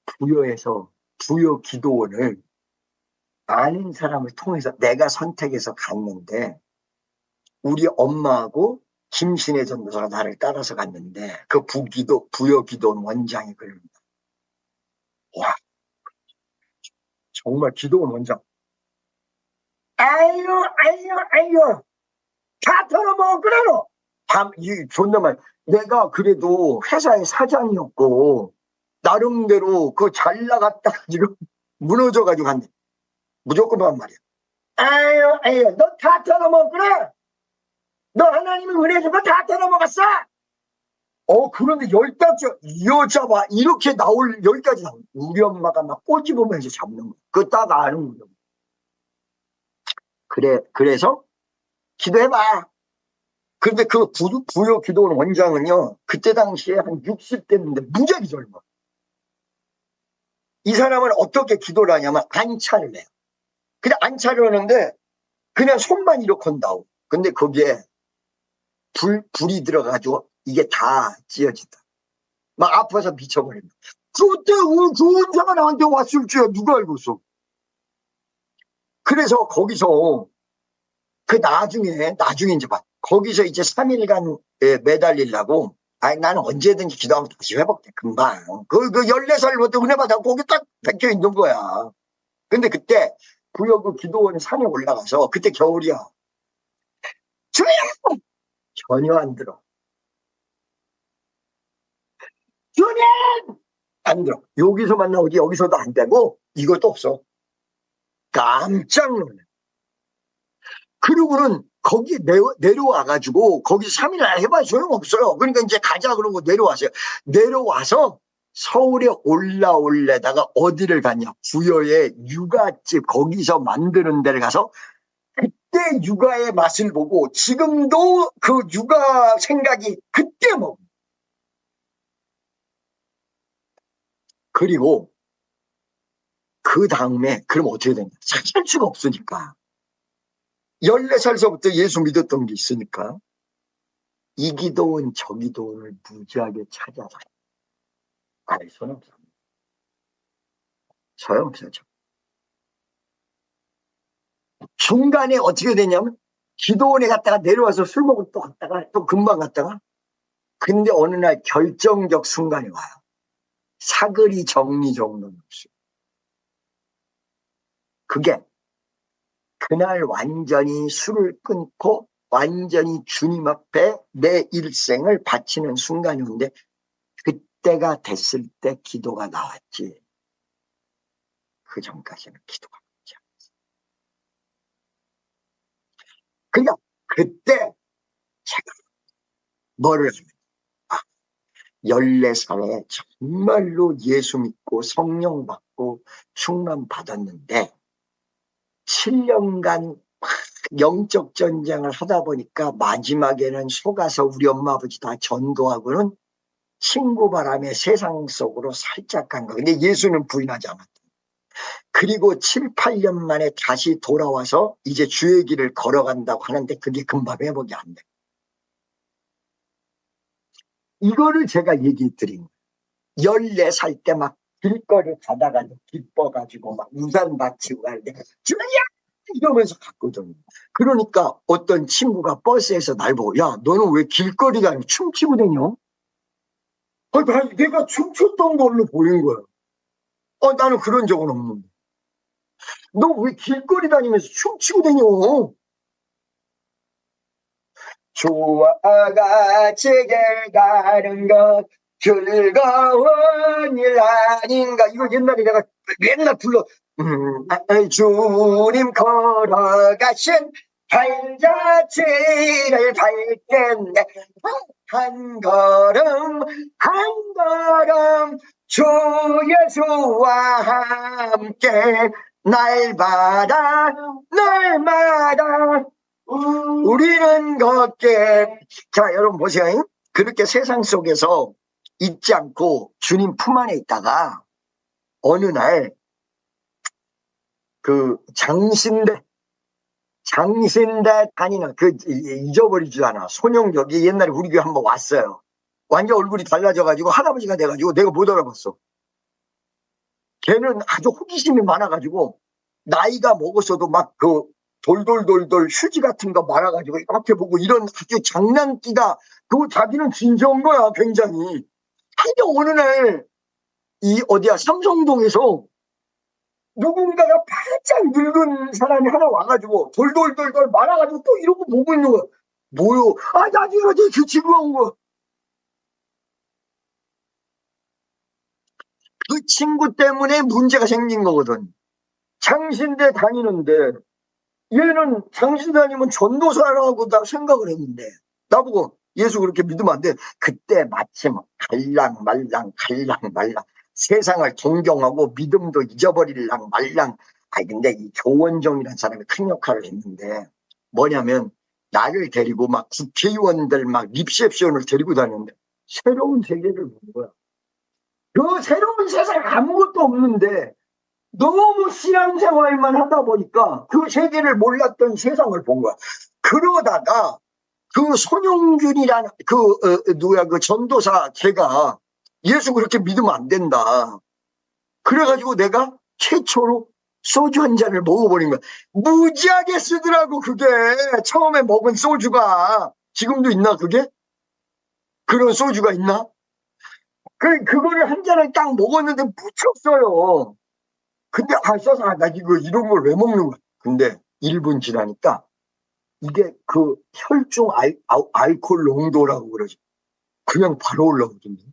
부여에서 부여기도원을 아는 사람을 통해서 내가 선택해서 갔는데 우리 엄마하고 김신혜 전도사가 나를 따라서 갔는데 그 부여기도원 원장이 그럽니다. 와 정말 기도원 원장. 아유 다 털어먹으라노. 존나만 내가 그래도 회사의 사장이었고 나름대로 그 잘 나갔다 지금 무너져가지고 한대. 무조건 한 말이야. 아유 너 다 털어먹구나. 너 하나님은 은혜 준 거 다 털어먹었어. 그런데 여기까지 이 여자 봐 이렇게 나올 여기까지 나올 우리 엄마가 막 꼬집으면서 잡는 거야. 그거 딱 아는 거야. 그래서 기도해봐. 근데 그 부여 기도원 원장은요, 그때 당시에 한 60대인데 무지하게 젊어. 이 사람은 어떻게 기도를 하냐면 안차를 해요. 근데 안차를 하는데 그냥 손만 이렇게 한다고. 근데 거기에 불이 들어가지고 이게 다 찢어진다. 막 아파서 미쳐버린다. 그때 그 원장은 나한테 왔을 줄야 누가 알고 있어. 그래서 거기서 그 나중에 이제 봐. 거기서 이제 3일간 매달리려고 나는 언제든지 기도하면 다시 회복돼 금방. 그 14살부터 은혜 받아 거기 딱 박혀 있는 거야. 근데 그때 부여 그 기도원 산에 올라가서 그때 겨울이야. 주여! 전혀 안 들어. 주님! 안 들어. 여기서만 나오지 여기서도 안 되고 이것도 없어. 깜짝 놀래. 그리고는 거기 내려와가지고 거기 3일 해봐야 소용없어요. 그러니까 이제 가자 그러고 내려왔어요. 내려와서 서울에 올라올래다가 어디를 갔냐. 부여의 육아집 거기서 만드는 데를 가서 그때 육아의 맛을 보고 지금도 그 육아 생각이 그때 먹어. 그리고 그 다음에 그럼 어떻게 되냐. 찾을 수가 없으니까. 14살서부터 예수 믿었던 게 있으니까 이 기도원 저 기도원을 무지하게 찾아서 알 수는 없어. 소용없어요. 중간에 어떻게 되냐면 기도원에 갔다가 내려와서 술 먹을 또 갔다가 또 금방 갔다가 근데 어느 날 결정적 순간이 와요. 사거리 정리 정도는 없어요. 그게 그날 완전히 술을 끊고 완전히 주님 앞에 내 일생을 바치는 순간이었는데, 그때가 됐을 때 기도가 나왔지. 그 전까지는 기도가 나오지 않았어요. 그러니까 그때 제가 뭐를 하면 14살에 정말로 예수 믿고 성령 받고 충만 받았는데 7년간 영적 전쟁을 하다 보니까 마지막에는 속아서 우리 엄마 아버지 다 전도하고는 친구 바람에 세상 속으로 살짝 간 거. 근데 예수는 부인하지 않았다. 그리고 7, 8년 만에 다시 돌아와서 이제 주의 길을 걸어간다고 하는데 그게 금방 회복이 안 돼. 이거를 제가 얘기 드린 거예요. 14살 때 막 길거리 가다가 기뻐가지고 막 우산 받치고 가는데 주야! 이러면서 갔거든요. 그러니까 어떤 친구가 버스에서 날 보고, 야, 너는 왜 길거리 다니고 춤추고 다녀? 내가 춤췄던 걸로 보인 거야. 나는 그런 적은 없는데. 너 왜 길거리 다니면서 춤추고 다녀? 주와 같이 길 가는 것 즐거운 일 아닌가. 이거 옛날에 내가 맨날 불러. 주님 걸어가신 발자취를 밟겠네. 한 걸음 한 걸음 주 예수와 함께 날마다 우리는 걷게. 자, 여러분 보세요. 그렇게 세상 속에서 잊지 않고 주님 품 안에 있다가 어느 날 그 장신대 다니는 그 잊어버리지도 않아. 손영격이 옛날에 우리 교회 한번 왔어요. 완전 얼굴이 달라져가지고 할아버지가 돼가지고 내가 못 알아봤어. 걔는 아주 호기심이 많아가지고 나이가 먹었어도 막 그 돌돌돌돌 휴지 같은 거 말아가지고 이렇게 보고 이런 아주 장난기가, 그거 자기는 진지한 거야, 굉장히. 근데 어느 날 어디야 삼성동에서 누군가가 바짝 늙은 사람이 하나 와가지고 돌돌돌돌 말아가지고 또 이러고 보고 있는 거야. 뭐요? 나중에 그 친구가 온 거야. 그 친구 때문에 문제가 생긴 거거든. 장신대 다니는데 얘는 장신대 다니면 전도사라고 나 생각을 했는데 나보고 예수 그렇게 믿으면 안 돼. 그때 마침 갈랑말랑 세상을 동경하고 믿음도 잊어버릴랑 말랑. 근데 이 조원정이라는 사람이 큰 역할을 했는데 뭐냐면 나를 데리고 막 국회의원들 막 리셉션을 데리고 다녔는데 새로운 세계를 본 거야. 그 새로운 세상 아무것도 없는데 너무 신앙생활만 하다 보니까 그 세계를 몰랐던 세상을 본 거야. 그러다가 그 손용균이라는 그 전도사 걔가 예수 그렇게 믿으면 안 된다. 그래가지고 내가 최초로 소주 한 잔을 먹어버린 거야. 무지하게 쓰더라고 그게. 처음에 먹은 소주가 지금도 있나 그게? 그런 소주가 있나? 그거를 한 잔을 딱 먹었는데 무척 써요. 근데 써서 나 이거 이런 걸 왜 먹는 거야? 근데 1분 지나니까 이게 그 혈중 알코올 농도라고 그러지. 그냥 바로 올라오던데.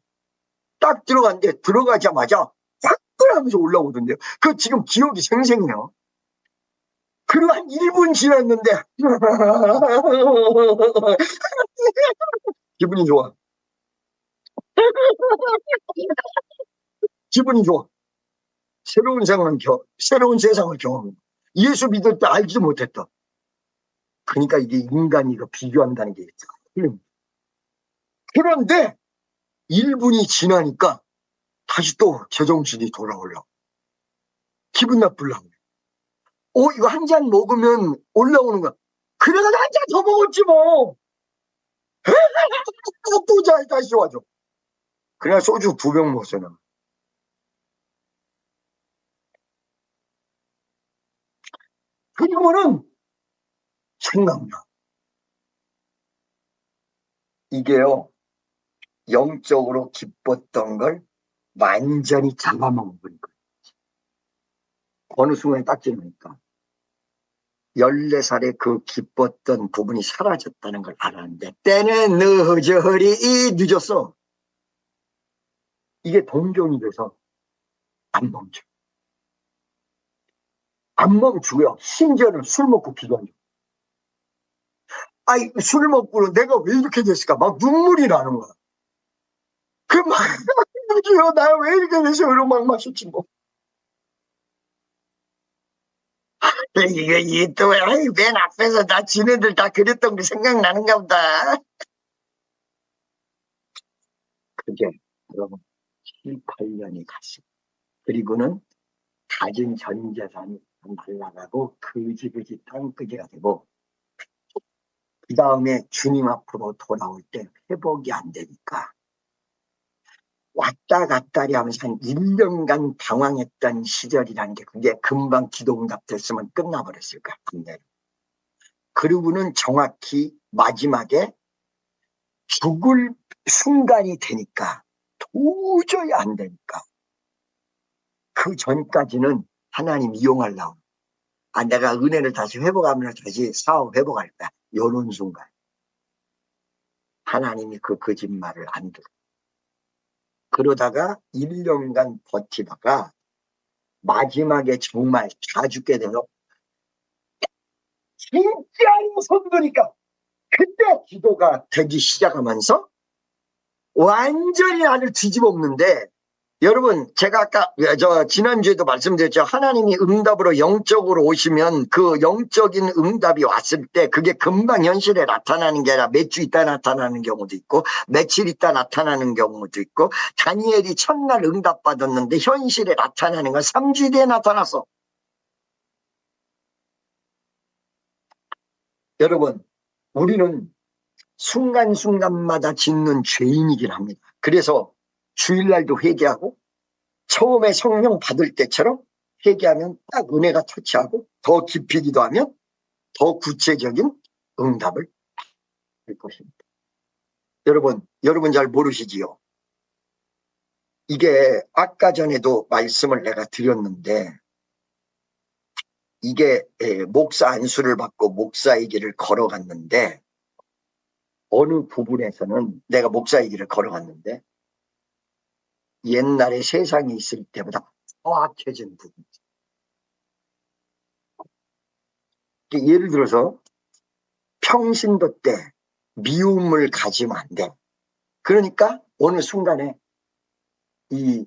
딱 들어갔는데 들어가자마자 화끈하면서 올라오던데요. 그 지금 기억이 생생해요. 그리고 한 1분 지났는데 기분이 좋아. 기분이 좋아. 새로운 세상을 경험해. 예수 믿을 때 알지도 못했다. 그러니까 이게 인간이 이거 비교한다는 게 있잖아. 그런데 1분이 지나니까 다시 또 제정신이 돌아오려고. 기분 나쁘려고. 이거 한 잔 먹으면 올라오는 거야. 그래가지고 한 잔 더 먹었지 뭐. 또 다시 와줘. 그냥 소주 2병 먹었어요. 그리고는 생각나. 이게요. 영적으로 기뻤던 걸 완전히 잡아먹은 거예요. 어느 순간에 딱 지나니까 14살에 그 기뻤던 부분이 사라졌다는 걸 알았는데 때는 늦으리 늦었어. 이게 동종이 돼서 안 멈춰. 안 멈추고요. 심지어는 술 먹고 기도한 적. 아이, 술 먹고 내가 왜 이렇게 됐을까? 막 눈물이 나는 거야. 그 막, 누구요? 나 왜 이렇게 돼서 이러고 막 마셨지 뭐. 이게 또, 아이, 맨 앞에서 나 지네들 다 그랬던 게 생각나는가 보다. 그게, 여러분, 7, 8년이 갔어. 그리고는 가진 전 재산이 날라가고 그지그지 땅끄지가 되고 그 다음에 주님 앞으로 돌아올 때 회복이 안 되니까 왔다 갔다리 하면서 한 1년간 방황했던 시절이라는 게 그게 금방 기도응답 됐으면 끝나버렸을 거야. 근데 그리고는 정확히 마지막에 죽을 순간이 되니까 도저히 안 되니까 그 전까지는 하나님 이용하려고 내가 은혜를 다시 회복하면 다시 사업 회복할 거야. 요런 순간 하나님이 그 거짓말을 안 들어. 그러다가 1년간 버티다가 마지막에 정말 다 죽게 되서 진짜로 손드니까 그때 기도가 되기 시작하면서 완전히 나를 뒤집어엎는데 여러분 제가 아까 지난주에도 말씀드렸죠. 하나님이 응답으로 영적으로 오시면 그 영적인 응답이 왔을 때 그게 금방 현실에 나타나는 게 아니라 몇 주 있다 나타나는 경우도 있고 며칠 있다 나타나는 경우도 있고 다니엘이 첫날 응답받았는데 현실에 나타나는 건 3주 뒤에 나타났어. 여러분 우리는 순간순간마다 짓는 죄인이긴 합니다. 그래서 주일날도 회개하고 처음에 성령 받을 때처럼 회개하면 딱 은혜가 터치하고 더 깊이 기도하면 더 구체적인 응답을 할 것입니다. 여러분 잘 모르시지요? 이게 아까 전에도 말씀을 내가 드렸는데 이게 목사 안수를 받고 목사의 길을 걸어갔는데 어느 부분에서는 내가 목사의 길을 걸어갔는데 옛날에 세상에 있을 때보다 정확해진 부분. 예를 들어서 평신도 때 미움을 가지면 안 돼. 그러니까 어느 순간에 이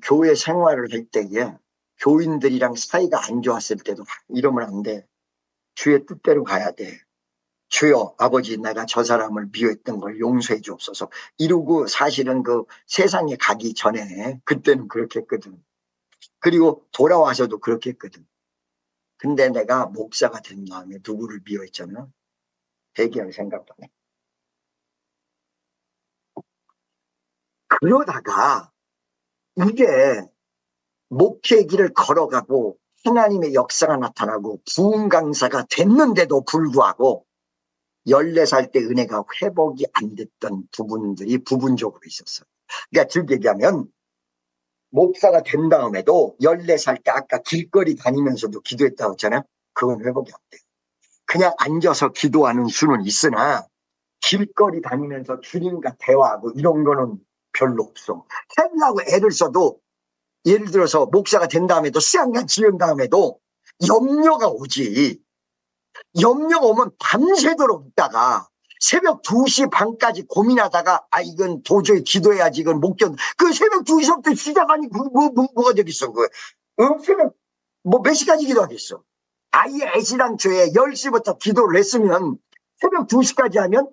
교회 생활을 할 때에 교인들이랑 사이가 안 좋았을 때도 이러면 안 돼. 주의 뜻대로 가야 돼. 주여 아버지 내가 저 사람을 미워했던 걸 용서해 주옵소서. 이러고 사실은 그 세상에 가기 전에 그때는 그렇게 했거든. 그리고 돌아와서도 그렇게 했거든. 근데 내가 목사가 된 다음에 누구를 미워했잖아. 회개할 생각도 안 해. 그러다가 이게 목회의 길을 걸어가고 하나님의 역사가 나타나고 부흥 강사가 됐는데도 불구하고 14살 때 은혜가 회복이 안 됐던 부분들이 부분적으로 있었어요. 그러니까 즉 얘기하면 목사가 된 다음에도 14살 때 아까 길거리 다니면서도 기도했다고 했잖아요. 그건 회복이 안 돼요. 그냥 앉아서 기도하는 수는 있으나 길거리 다니면서 주님과 대화하고 이런 거는 별로 없어. 하려고 애를 써도 예를 들어서 목사가 된 다음에도 수양관 지은 다음에도 염려가 오지. 염려가 오면 밤새도록 있다가 새벽 2시 반까지 고민하다가 이건 도저히 기도해야지 이건 못 견. 그 새벽 2시부터 시작하니 뭐가 되겠어. 새벽 몇 시까지 기도하겠어. 아예 애시당초에 10시부터 기도를 했으면 새벽 2시까지 하면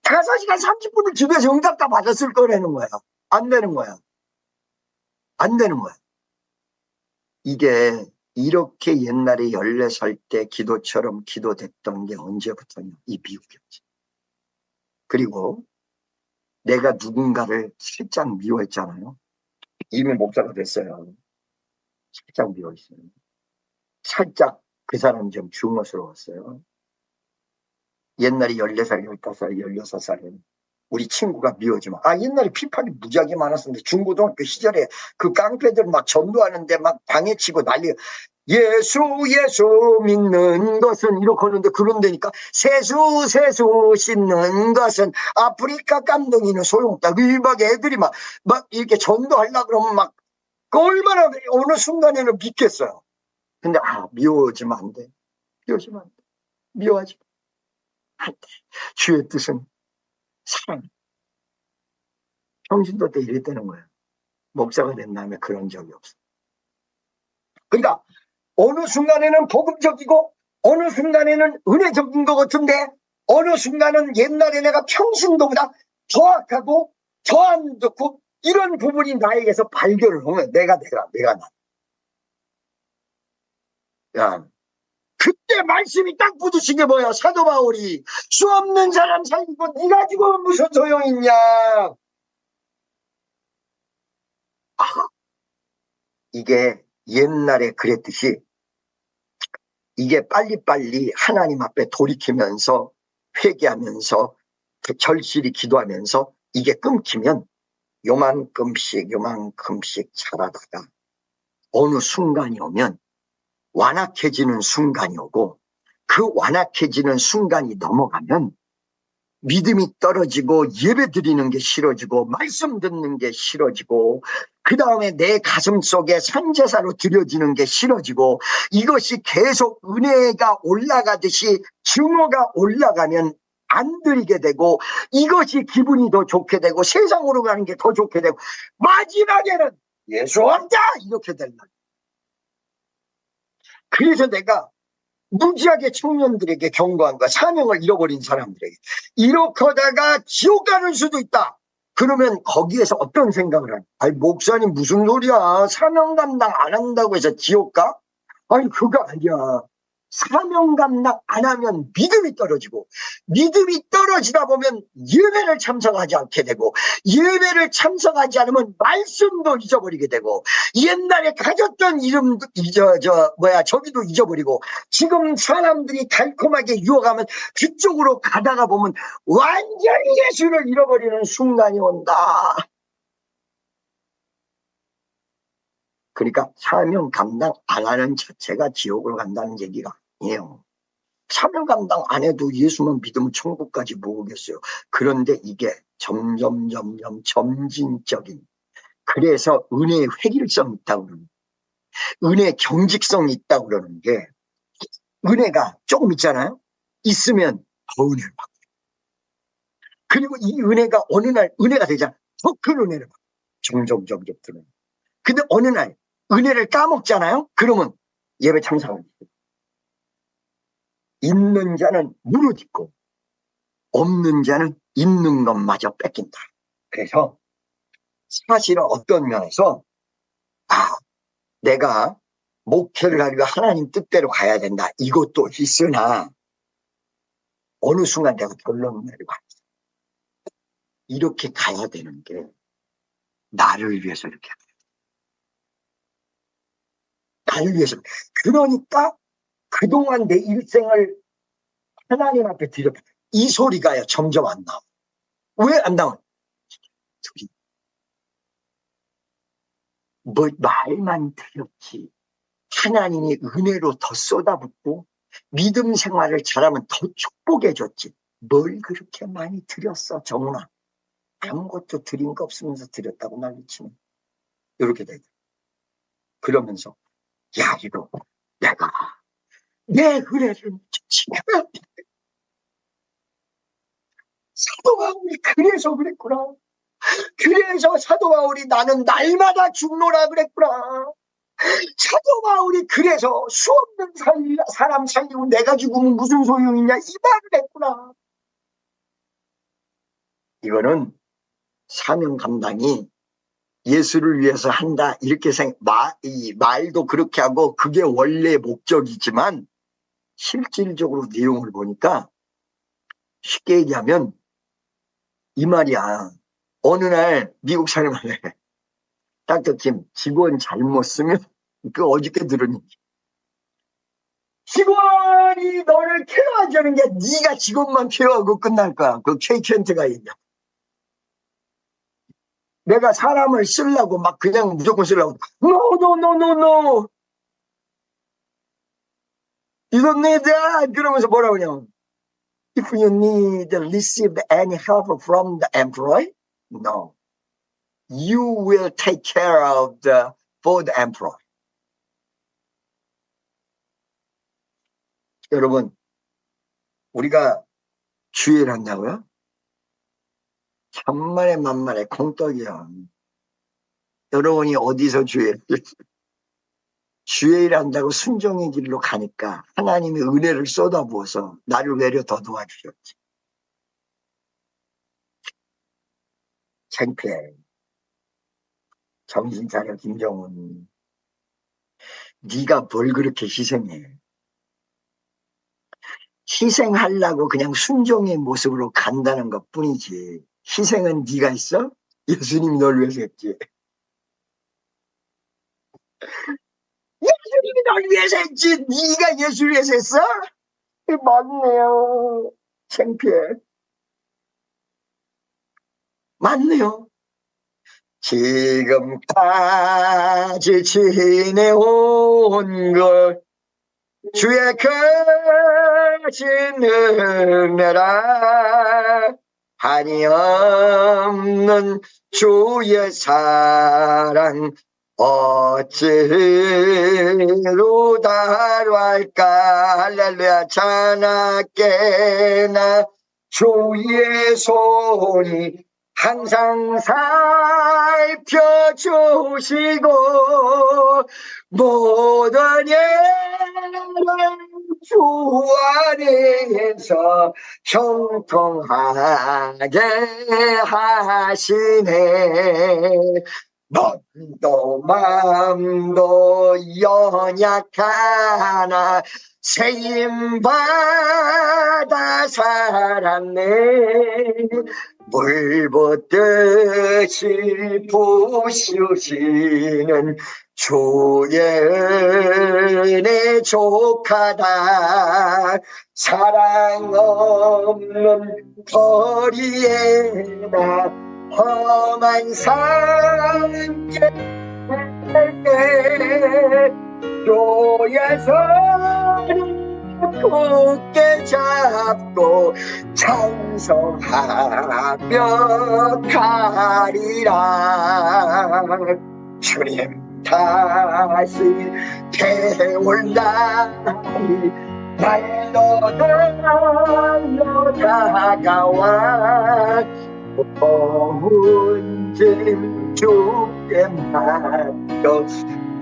5시간 30분을 기도해서 응답 다 받았을 거라는 거야. 안 되는 거야. 안 되는 거야. 이게 이렇게 옛날에 14살 때 기도처럼 기도됐던 게 언제부터냐? 이 미국이었지. 그리고 내가 누군가를 살짝 미워했잖아요. 이미 목사가 됐어요. 살짝 미워했어요. 살짝 그 사람 좀 중어스러웠어요. 옛날에 14살, 15살, 16살은 우리 친구가 미워지면, 옛날에 피파이 무지하게 많았었는데, 중고등학교 시절에 그 깡패들 막 전도하는데 막 방해치고 난리, 예수 믿는 것은 이렇게 하는데, 그런데니까 세수 씻는 것은 아프리카 깜둥이는 소용없다. 막 애들이 막 이렇게 전도하려고 그러면 막, 얼마나 어느 순간에는 믿겠어요. 근데 미워지면 안 돼. 미워지면 안 돼. 미워하지 안 돼. 주의 뜻은 사랑. 평신도 때 이랬다는 거예요. 목사가 된 다음에 그런 적이 없어. 그러니까 어느 순간에는 복음적이고 어느 순간에는 은혜적인 것 같은데 어느 순간은 옛날에 내가 평신도보다 더 악하고 더 안 좋고 이런 부분이 나에게서 발견을 하면 내가 나. 야, 그때 말씀이 딱 부딪힌 게 뭐야? 사도 바울이 수 없는 사람 살리고 네가 죽으면 무슨 소용 있냐? 이게 옛날에 그랬듯이 이게 빨리빨리 하나님 앞에 돌이키면서 회개하면서 절실히 기도하면서 이게 끊기면 요만큼씩 자라다가 어느 순간이 오면 완악해지는 순간이 오고 그 완악해지는 순간이 넘어가면 믿음이 떨어지고 예배 드리는 게 싫어지고 말씀 듣는 게 싫어지고 그 다음에 내 가슴 속에 산제사로 드려지는 게 싫어지고 이것이 계속 은혜가 올라가듯이 증오가 올라가면 안 드리게 되고 이것이 기분이 더 좋게 되고 세상으로 가는 게 더 좋게 되고 마지막에는 예수 한다 이렇게 된다. 그래서 내가 무지하게 청년들에게 경고한 거야. 사명을 잃어버린 사람들에게. 이렇게 하다가 지옥 가는 수도 있다. 그러면 거기에서 어떤 생각을 하냐. 목사님 무슨 소리야. 사명 감당 안 한다고 해서 지옥 가? 그거 아니야. 사명 감당 안 하면 믿음이 떨어지고 믿음이 떨어지다 보면 예배를 참석하지 않게 되고 예배를 참석하지 않으면 말씀도 잊어버리게 되고 옛날에 가졌던 이름도 저기도 잊어버리고 지금 사람들이 달콤하게 유혹하면 그쪽으로 가다가 보면 완전히 예수를 잃어버리는 순간이 온다. 그러니까 사명 감당 안 하는 자체가 지옥을 간다는 얘기가 아니에요. 사명 감당 안 해도 예수만 믿으면 천국까지 못 오겠어요. 그런데 이게 점점 점진적인, 그래서 은혜의 획일성이 있다고 그러는 거예요. 은혜의 경직성이 있다고 그러는 게 은혜가 조금 있잖아요. 있으면 더 은혜를 받고 그리고 이 은혜가 어느 날 은혜가 되잖아. 더 큰 은혜를 받고 점점 들어요. 근데 어느 날 은혜를 까먹잖아요. 그러면 예배 참석을 있는 자는 무릇 있고 없는 자는 있는 것마저 뺏긴다. 그래서 사실은 어떤 면에서 내가 목회를 하려고 하나님 뜻대로 가야 된다. 이것도 있으나 어느 순간 내가 결론을 내리고 이렇게 가야 되는 게 나를 위해서 이렇게 나를 위해서. 그러니까 그동안 내 일생을 하나님 앞에 드렸다. 이 소리가요 점점 안 나와. 왜 안 나와? 말만 드렸지. 하나님이 은혜로 더 쏟아붓고 믿음 생활을 잘하면 더 축복해줬지. 뭘 그렇게 많이 드렸어 정훈아. 아무것도 드린 거 없으면서 드렸다고 난리치면 이렇게 되죠. 그러면서 이거 내가 내 은혜를 지켜야 돼. 사도 바울이 그래서 그랬구나. 그래서 사도 바울이 나는 날마다 죽노라 그랬구나. 사도 바울이 그래서 수 없는 사람 살리고 내가 죽으면 무슨 소용이냐 이 말을 했구나. 이거는 사명 감당이 예수를 위해서 한다 이렇게 이 말도 그렇게 하고 그게 원래 목적이지만 실질적으로 내용을 보니까 쉽게 얘기하면 이 말이야. 어느 날 미국 사람한테 닥터 김 직원 잘못 쓰면 그 어저께 들으니 직원이 너를 케어하자는 게 네가 직원만 케어하고 끝날 거야. 그 케이켄트가 얘기야. 내가 사람을 쓰려고 막 그냥 무조건 쓰려고 No, no, no, no, no. You don't need that. 그러면서 뭐라고 그냥 If you need receive any help from the employee, no. You will take care of for the employee. 여러분, 우리가 주의를 한다고요? 천만에 만만에 콩떡이요. 여러분이 어디서 주의를 한다고 순종의 길로 가니까 하나님의 은혜를 쏟아부어서 나를 외려 더 도와주셨지. 창피해. 정신 차려 김정은. 네가 뭘 그렇게 희생해. 희생하려고 그냥 순종의 모습으로 간다는 것뿐이지. 희생은 네가 했어? 예수님이 널 위해서 했지. 예수님이 널 위해서 했지. 네가 예수를 위해서 했어? 맞네요. 창피해. 맞네요. 지금까지 지내온 걸 주의 크신 은혜라 한이 없는 주의 사랑 어찌로 다할까 할렐루야 자나깨나 주의 손이 항상 살펴주시고 모든 예를 주 안에서 형통하게 하시네. 몸도 마음도 연약하나 세임받아 살았네. 물붓듯이 부수시는 주의 은혜 족하다. 사랑 없는 거리에나 험한 산길 주의 손을 굳게 잡고 찬송하며 가리라. 주님 다시 태올라니 날도 날로 다가와 온짐 주께 맡겨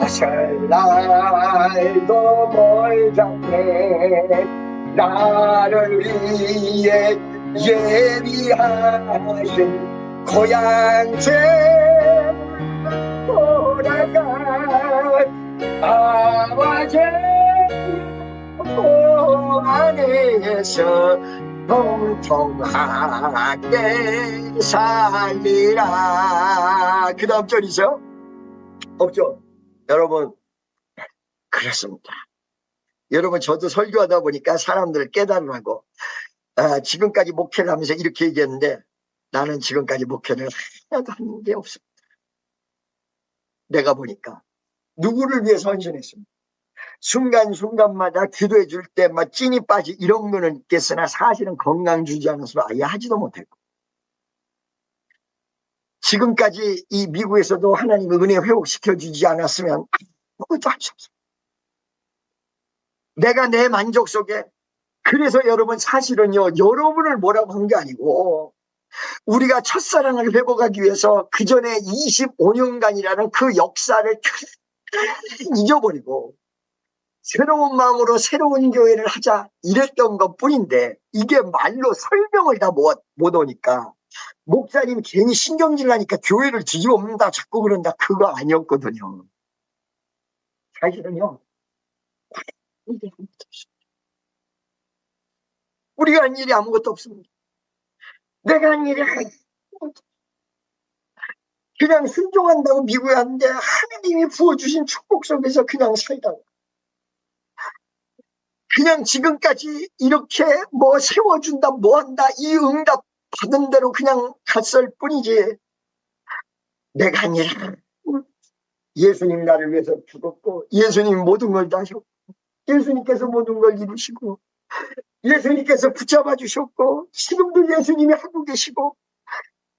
설날도 멀잖네. 나를 위해 예비하신 고향제 돌아가 아버지 안에서 통통하게 살리라. 그 다음 절이죠? 없죠? 여러분, 그렇습니다. 여러분, 저도 설교하다 보니까 사람들을 깨달으라고 지금까지 목회를 하면서 이렇게 얘기했는데 나는 지금까지 목회를 하나도 한 게 없습니다. 내가 보니까 누구를 위해서 헌신했습니다. 순간순간마다 기도해 줄 때 막 찐이 빠지 이런 거는 있겠으나 사실은 건강 주지 않아서 아예 하지도 못했고, 지금까지 이 미국에서도 하나님의 은혜 회복시켜 주지 않았으면 아무것도 할 수 없어요. 내가 내 만족 속에. 그래서 여러분, 사실은요, 여러분을 뭐라고 한 게 아니고 우리가 첫사랑을 회복하기 위해서 그 전에 25년간이라는 그 역사를 잊어버리고 새로운 마음으로 새로운 교회를 하자 이랬던 것 뿐인데, 이게 말로 설명을 다 못 오니까 목사님 괜히 신경질 나니까 교회를 뒤집어엎는다 자꾸 그런다, 그거 아니었거든요. 사실은요, 우리가 한 일이 아무것도 없습니다. 내가 한 일이 그냥 순종한다고 미국에 왔는데 하나님이 부어주신 축복 속에서 그냥 살다가 그냥 지금까지 이렇게 뭐 세워준다 뭐한다 이 응답 받은 대로 그냥 갔을 뿐이지, 내가 아니라 예수님 나를 위해서 죽었고 예수님 모든 걸 다 하셨고 예수님께서 모든 걸 이루시고 예수님께서 붙잡아 주셨고 지금도 예수님이 하고 계시고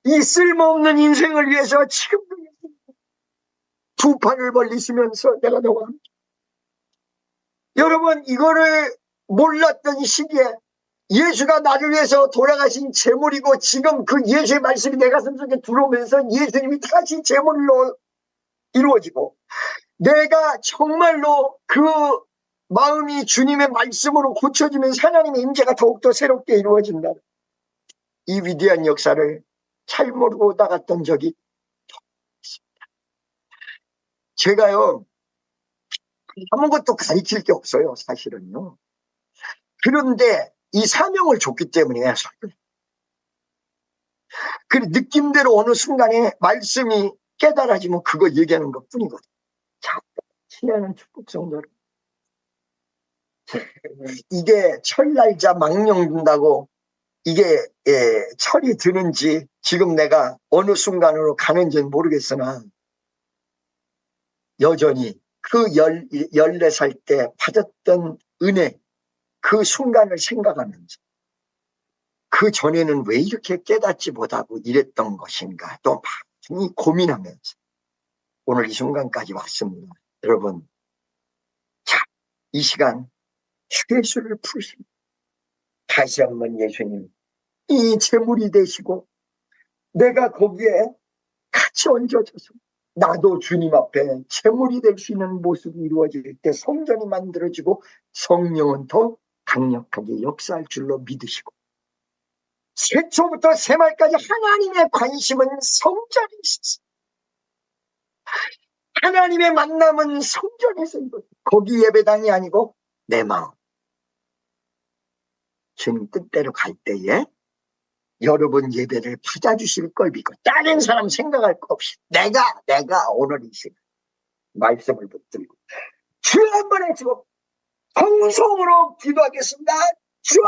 이 쓸모없는 인생을 위해서 지금도 두 팔을 벌리시면서 내가 너와 함께. 여러분 이거를 몰랐던 시기에 예수가 나를 위해서 돌아가신 제물이고 지금 그 예수의 말씀이 내 가슴 속에 들어오면서 예수님이 다시 제물로 이루어지고 내가 정말로 그 마음이 주님의 말씀으로 고쳐지면서 하나님의 임재가 더욱더 새롭게 이루어진다. 이 위대한 역사를 잘 모르고 나갔던 적이 있습니다. 제가요 아무것도 가르칠 게 없어요 사실은요. 그런데 이 사명을 줬기 때문에 그 느낌대로 어느 순간에 말씀이 깨달아지면 그거 얘기하는 것 뿐이거든요. 자꾸 친애하는 축복 성도를 이게 철날짜 망령된다고 이게 철이 드는지 지금 내가 어느 순간으로 가는지는 모르겠으나 여전히 그 14살 때 받았던 은혜 그 순간을 생각하면서 그 전에는 왜 이렇게 깨닫지 못하고 이랬던 것인가 또 많이 고민하면서 오늘 이 순간까지 왔습니다. 여러분 자, 이 시간 죄수를 풀으십니다. 다시 한번 예수님 이 제물이 되시고 내가 거기에 같이 얹어져서 나도 주님 앞에 제물이 될 수 있는 모습이 이루어질 때 성전이 만들어지고 성령은 더 강력하게 역사할 줄로 믿으시고 세초부터 세말까지 하나님의 관심은 성전에 있었어요. 하나님의 만남은 성전에서 이루어져요. 거기 예배당이 아니고 내 마음 주님 뜻대로 갈 때에 여러분 예배를 받아주실 걸 믿고 다른 사람 생각할 거 없이 내가 오늘 이 시간 말씀을 붙들고 주여 한번 해주고 통성으로 기도하겠습니다. 주여